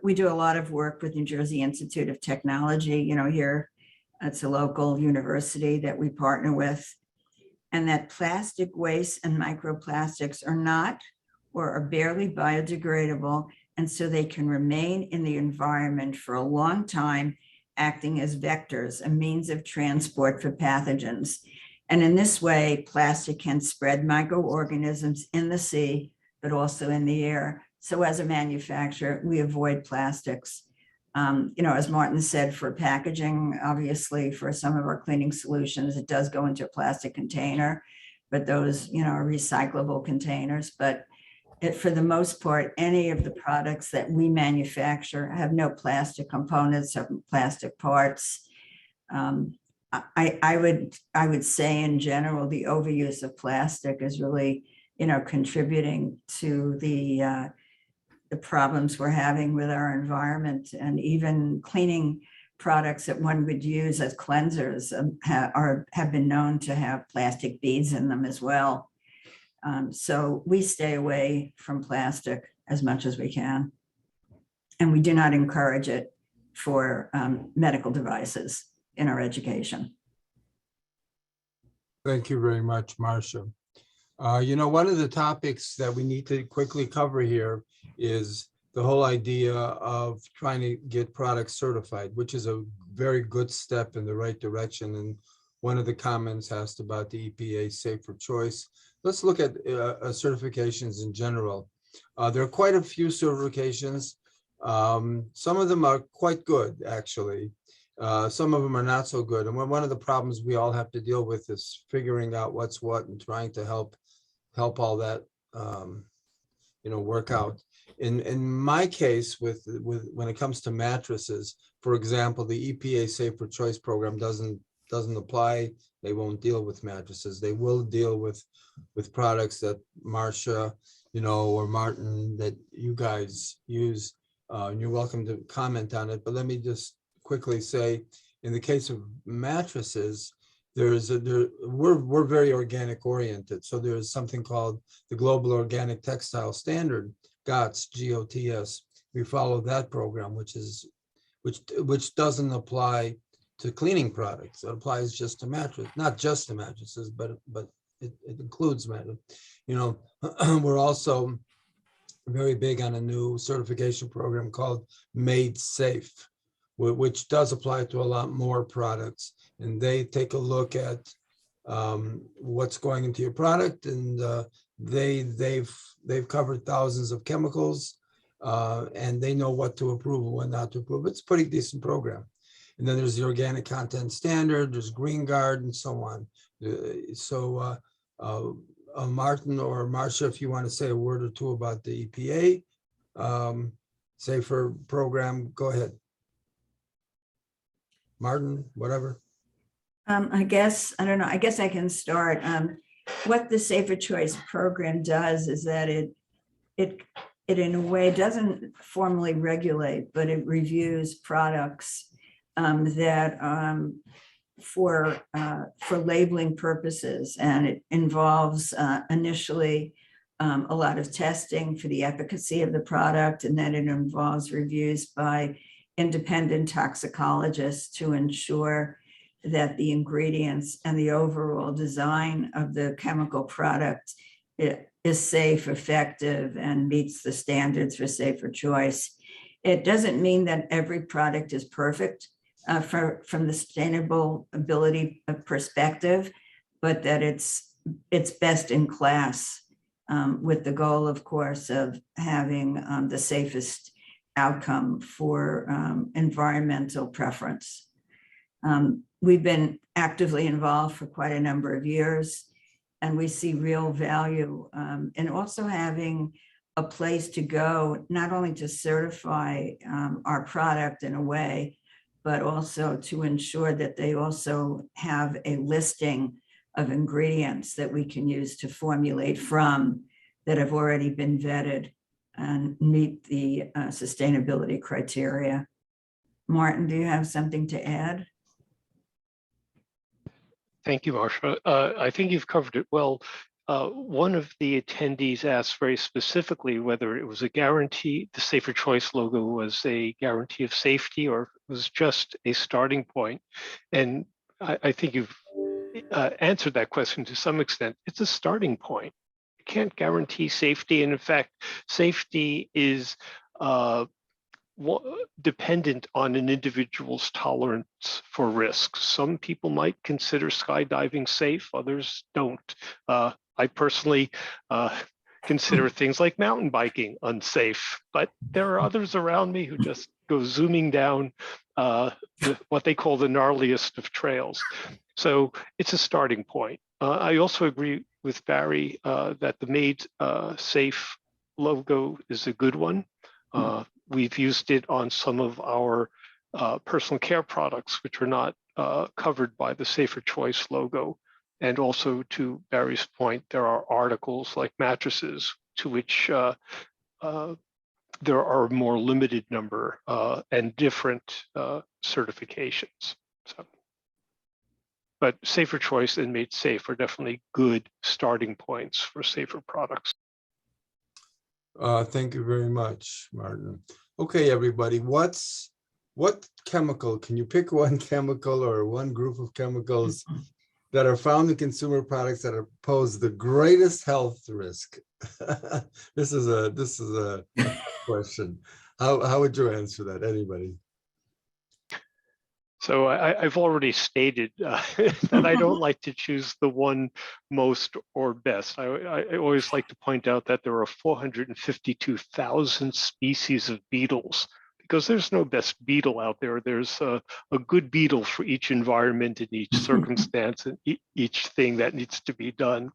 we do a lot of work with New Jersey Institute of Technology, here it's a local university that we partner with, and that plastic waste and microplastics are not or are barely biodegradable. And so they can remain in the environment for a long time, acting as vectors, a means of transport for pathogens. And in this way, plastic can spread microorganisms in the sea, but also in the air. So as a manufacturer, we avoid plastics. As Martin said, for packaging, obviously for some of our cleaning solutions, it does go into a plastic container, but those, are recyclable containers. But for the most part, any of the products that we manufacture have no plastic components, have plastic parts. I would say in general, the overuse of plastic is really, contributing to the problems we're having with our environment, and even cleaning products that one would use as cleansers have been known to have plastic beads in them as well. So we stay away from plastic as much as we can, and we do not encourage it for medical devices in our education. Thank you very much, Marcia. One of the topics that we need to quickly cover here is the whole idea of trying to get products certified, which is a very good step in the right direction. And one of the comments asked about the EPA safer choice. Let's look at certifications in general. There are quite a few certifications. Some of them are quite good, actually. Some of them are not so good. And one of the problems we all have to deal with is figuring out what's what and trying to help all that, work out. In my case, with when it comes to mattresses, for example, the EPA Safer Choice program doesn't apply. They won't deal with mattresses. They will deal with products that Marcia, or Martin, that you guys use. And you're welcome to comment on it. But let me just quickly say, in the case of mattresses, we're very organic oriented. So there's something called the Global Organic Textile Standard, GOTS, GOTS. We follow that program, which doesn't apply to cleaning products. It applies just to mattresses, not just to mattresses, but it includes mattresses. We're also very big on a new certification program called Made Safe, which does apply to a lot more products. And they take a look at what's going into your product, and they've covered thousands of chemicals, and they know what to approve and what not to approve. It's a pretty decent program. And then there's the organic content standard, there's Green Guard, and so on. Martin or Marcia, if you want to say a word or two about the EPA safer program, go ahead. Martin, whatever. I guess I can start. What the Safer Choice program does is that it in a way doesn't formally regulate, but it reviews products for labeling purposes, and it involves initially a lot of testing for the efficacy of the product, and then it involves reviews by independent toxicologists to ensure that the ingredients and the overall design of the chemical product is safe, effective, and meets the standards for safer choice. It doesn't mean that every product is perfect from the sustainability perspective, but that it's best in class, with the goal, of course, of having the safest outcome for environmental preference. We've been actively involved for quite a number of years, and we see real value in also having a place to go, not only to certify our product in a way, but also to ensure that they also have a listing of ingredients that we can use to formulate from that have already been vetted and meet the sustainability criteria. Martin, do you have something to add? Thank you, Marcia. I think you've covered it well. One of the attendees asked very specifically whether it was a guarantee, the Safer Choice logo was a guarantee of safety, or was just a starting point. And I think you've answered that question to some extent. It's a starting point. You can't guarantee safety. And in fact, safety is dependent on an individual's tolerance for risk. Some people might consider skydiving safe, others don't. I personally consider things like mountain biking unsafe, but there are others around me who just go zooming down what they call the gnarliest of trails. So it's a starting point. I also agree with Barry that the Made Safe logo is a good one. We've used it on some of our personal care products, which are not covered by the Safer Choice logo. And also, to Barry's point, there are articles like mattresses to which there are a more limited number and different certifications. So, but Safer Choice and Made Safe are definitely good starting points for safer products. Thank you very much, Martin. Okay, everybody, what chemical, can you pick one chemical or one group of chemicals that are found in consumer products that pose the greatest health risk? This is a question. How would you answer that, anybody? So I've already stated that I don't like to choose the one most or best. I always like to point out that there are 452,000 species of beetles, because there's no best beetle out there. There's a good beetle for each environment and each circumstance and each thing that needs to be done.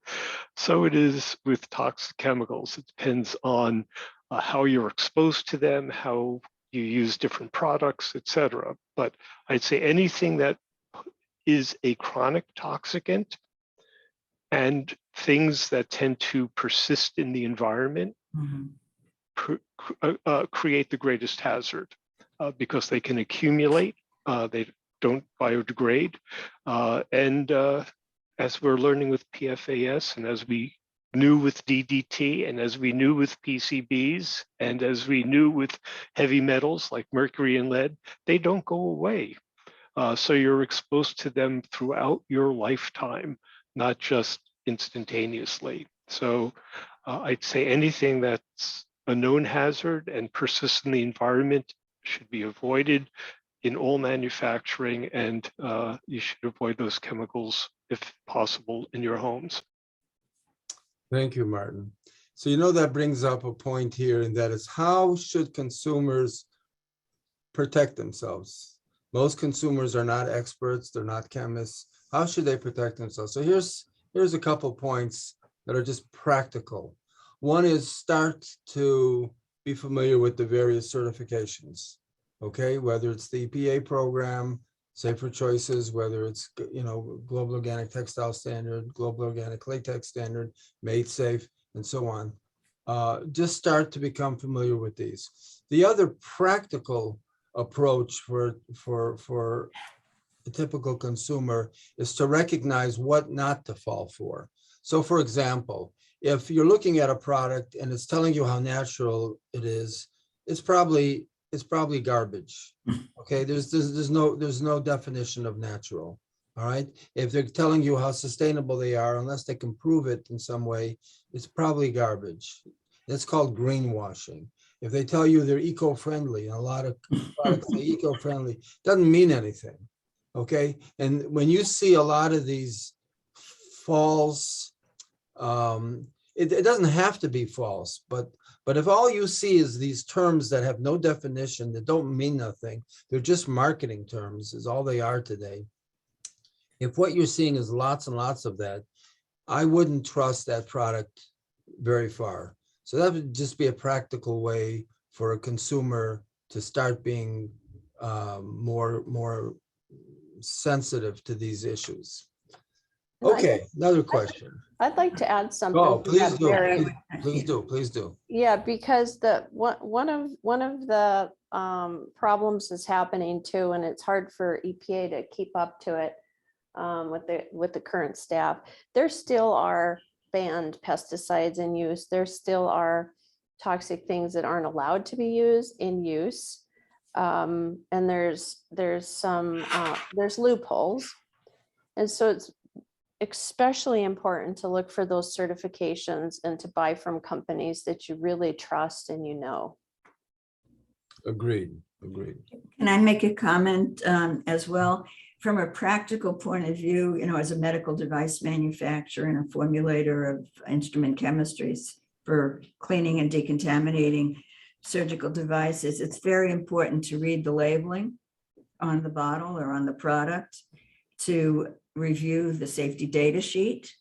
So it is with toxic chemicals. It depends on how you're exposed to them, how you use different products, etc. But I'd say anything that is a chronic toxicant and things that tend to persist in the environment create the greatest hazard because they can accumulate, they don't biodegrade. And as we're learning with PFAS, and as we knew with DDT, and as we knew with PCBs, and as we knew with heavy metals like mercury and lead, they don't go away. So you're exposed to them throughout your lifetime, not just instantaneously. So I'd say anything that's a known hazard and persists in the environment should be avoided in all manufacturing, and you should avoid those chemicals if possible in your homes. Thank you, Martin. So, that brings up a point here, and that is, how should consumers protect themselves? Most consumers are not experts, they're not chemists. How should they protect themselves? So here's a couple points that are just practical. One is, start to be familiar with the various certifications, okay? Whether it's the EPA program, Safer Choices, whether it's, Global Organic Textile Standard, Global Organic Latex Standard, Made Safe, and so on. Just start to become familiar with these. The other practical approach for the typical consumer is to recognize what not to fall for. So for example, if you're looking at a product and it's telling you how natural it is, it's probably garbage. Okay, there's no definition of natural. All right. If they're telling you how sustainable they are, unless they can prove it in some way, it's probably garbage. That's called greenwashing. If they tell you they're eco-friendly, and a lot of products say eco-friendly, doesn't mean anything. Okay. And when you see a lot of these false, it doesn't have to be false, but if all you see is these terms that have no definition, that don't mean nothing, they're just marketing terms, is all they are today. If what you're seeing is lots and lots of that, I wouldn't trust that product very far. So that would just be a practical way for a consumer to start being more sensitive to these issues. Okay, another question. I'd like to add something. Oh, to please that do. very- Please do. Yeah, because one of the problems is happening too, and it's hard for EPA to keep up to it with the current staff. There still are banned pesticides in use. There still are toxic things that aren't allowed to be used in use. And there's loopholes. And so it's especially important to look for those certifications and to buy from companies that you really trust and you know. Agreed. Can I make a comment as well? From a practical point of view, as a medical device manufacturer and a formulator of instrument chemistries for cleaning and decontaminating surgical devices, it's very important to read the labeling on the bottle or on the product, to review the safety data sheet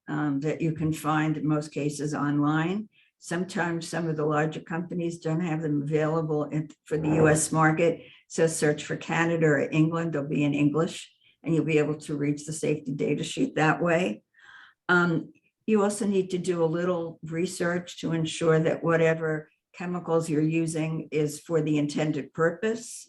that you can find in most cases online. Sometimes some of the larger companies don't have them available for the US market. So search for Canada or England, they'll be in English, and you'll be able to reach the safety data sheet that way. You also need to do a little research to ensure that whatever chemicals you're using is for the intended purpose.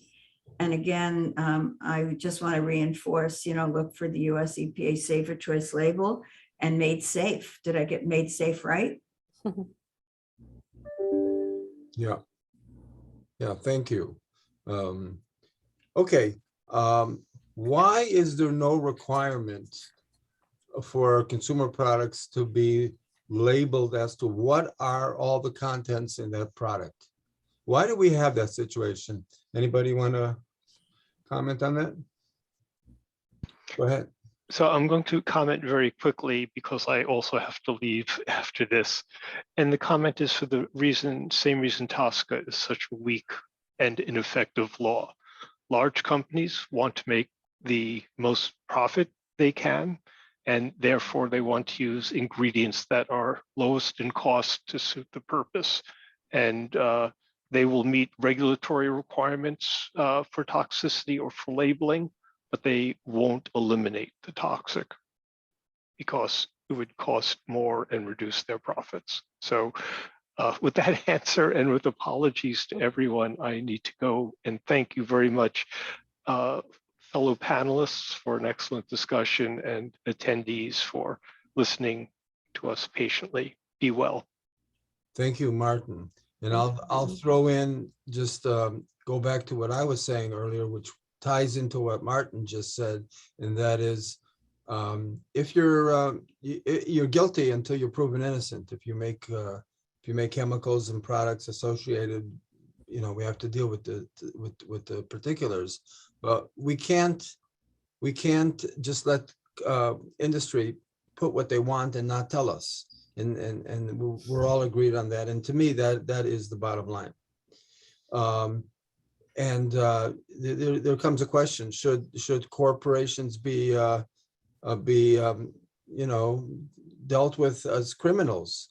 And again, I just want to reinforce, look for the US EPA Safer Choice label and made safe. Did I get made safe right? Yeah, thank you. Okay, why is there no requirement for consumer products to be labeled as to what are all the contents in that product? Why do we have that situation? Anybody want to comment on that? Go ahead. So I'm going to comment very quickly because I also have to leave after this. And the comment is for the same reason TSCA is such a weak and ineffective law. Large companies want to make the most profit they can, and therefore they want to use ingredients that are lowest in cost to suit the purpose. And they will meet regulatory requirements for toxicity or for labeling, but they won't eliminate the toxic because it would cost more and reduce their profits. So with that answer and with apologies to everyone, I need to go, and thank you very much, fellow panelists, for an excellent discussion, and attendees for listening to us patiently. Be well. Thank you, Martin. And I'll throw in, just go back to what I was saying earlier, which ties into what Martin just said, and that is, if you're guilty until you're proven innocent. If you make chemicals and products associated, we have to deal with the particulars. But we can't just let industry put what they want and not tell us. And we're all agreed on that. And to me, that is the bottom line. There comes a question: should corporations be dealt with as criminals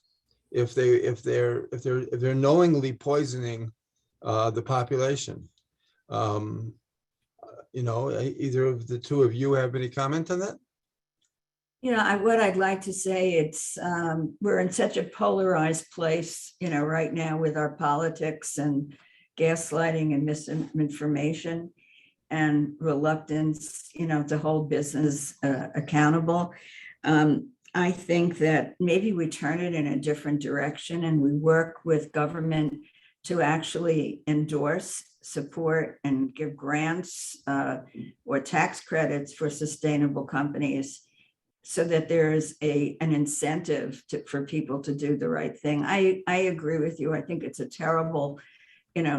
if they're knowingly poisoning the population? Either of the two of you have any comment on that? What I'd like to say, it's we're in such a polarized place, right now with our politics and gaslighting and misinformation and reluctance, to hold business accountable. I think that maybe we turn it in a different direction and we work with government to actually endorse, support, and give grants or tax credits for sustainable companies so that there's an incentive for people to do the right thing. I agree with you. I think it's a terrible,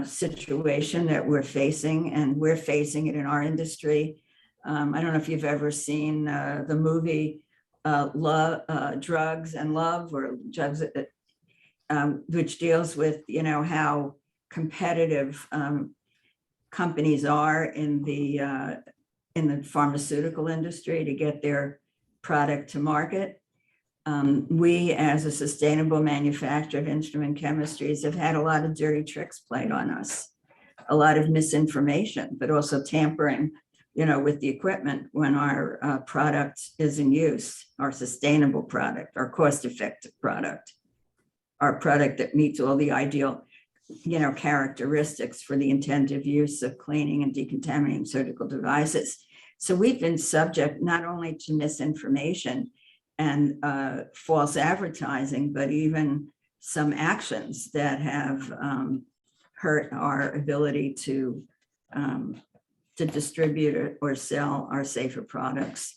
situation that we're facing, and we're facing it in our industry. I don't know if you've ever seen the movie Drugs and Love, or Drugs, which deals with, how competitive companies are in the pharmaceutical industry to get their product to market. We, as a sustainable manufacturer of instrument chemistries, have had a lot of dirty tricks played on us, a lot of misinformation, but also tampering, with the equipment when our product is in use, our sustainable product, our cost-effective product, our product that meets all the ideal, characteristics for the intended use of cleaning and decontaminating surgical devices. So we've been subject not only to misinformation and false advertising, but even some actions that have hurt our ability to distribute or sell our safer products.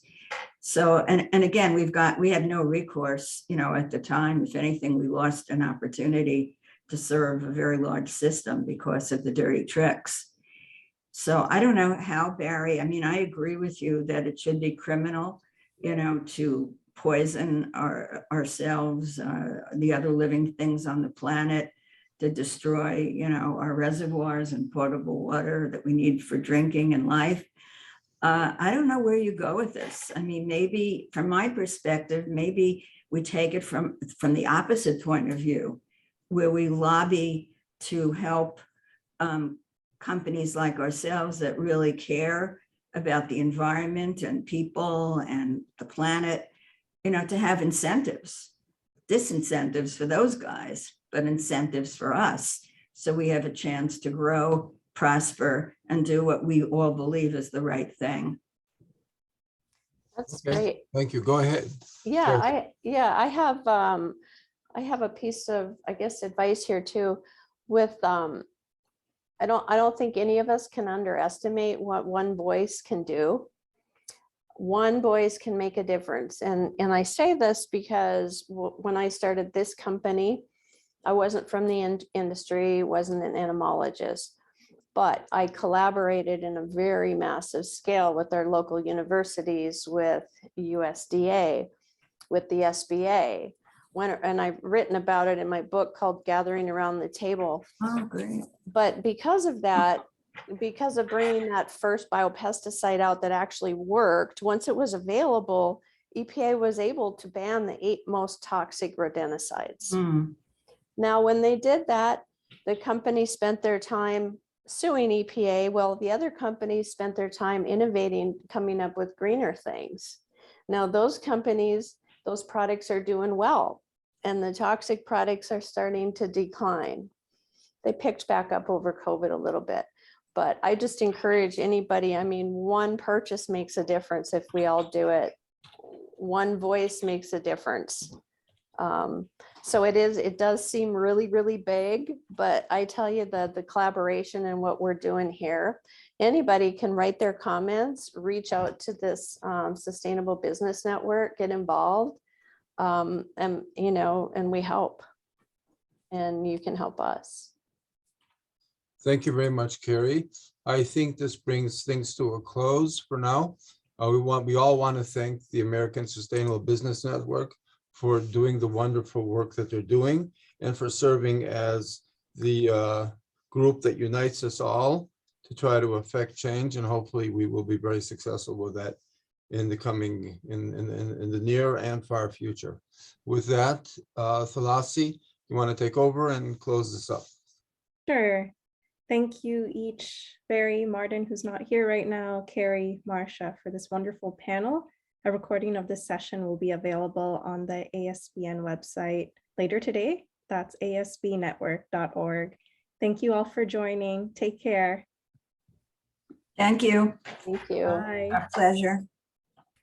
So, and again, we had no recourse, at the time. If anything, we lost an opportunity to serve a very large system because of the dirty tricks. So I don't know how, Barry, I agree with you that it should be criminal, to poison ourselves, the other living things on the planet, to destroy, our reservoirs and potable water that we need for drinking and life. I don't know where you go with this. Maybe from my perspective, maybe we take it from the opposite point of view, where we lobby to help companies like ourselves that really care about the environment and people and the planet, to have incentives, disincentives for those guys, but incentives for us. So we have a chance to grow, prosper, and do what we all believe is the right thing. That's Okay. great. Thank you. Go ahead. Yeah, Sure. I have a piece of, I guess, advice here too. With I don't think any of us can underestimate what one voice can do. One voice can make a difference. And I say this because when I started this company, I wasn't from the industry, wasn't an entomologist, but I collaborated in a very massive scale with our local universities, with USDA, with the SBA. And I've written about it in my book called Gathering Around the Table. Oh, great. But because of that, because of bringing that first biopesticide out that actually worked, once it was available, EPA was able to ban the 8 most toxic rodenticides. Now, when they did that, the company spent their time suing EPA. Well, the other companies spent their time innovating, coming up with greener things. Now, those companies, those products are doing well, and the toxic products are starting to decline. They picked back up over COVID a little bit, but I just encourage anybody. One purchase makes a difference if we all do it. One voice makes a difference. So it does seem really, really big, but I tell you that the collaboration and what we're doing here, anybody can write their comments, reach out to this Sustainable Business Network, get involved, and we help, and you can help us. Thank you very much, Kari. I think this brings things to a close for now. We all want to thank the American Sustainable Business Network for doing the wonderful work that they're doing, and for serving as the group that unites us all to try to affect change. And hopefully we will be very successful with that in the coming, in the near and far future. With that, Thalasi, you want to take over and close this up? Sure. Thank you each, Barry, Martin, who's not here right now, Kari, Marcia, for this wonderful panel. A recording of this session will be available on the ASBN website later today. That's asbnetwork.org. Thank you all for joining. Take care. Thank you. Thank you. Bye. Our pleasure.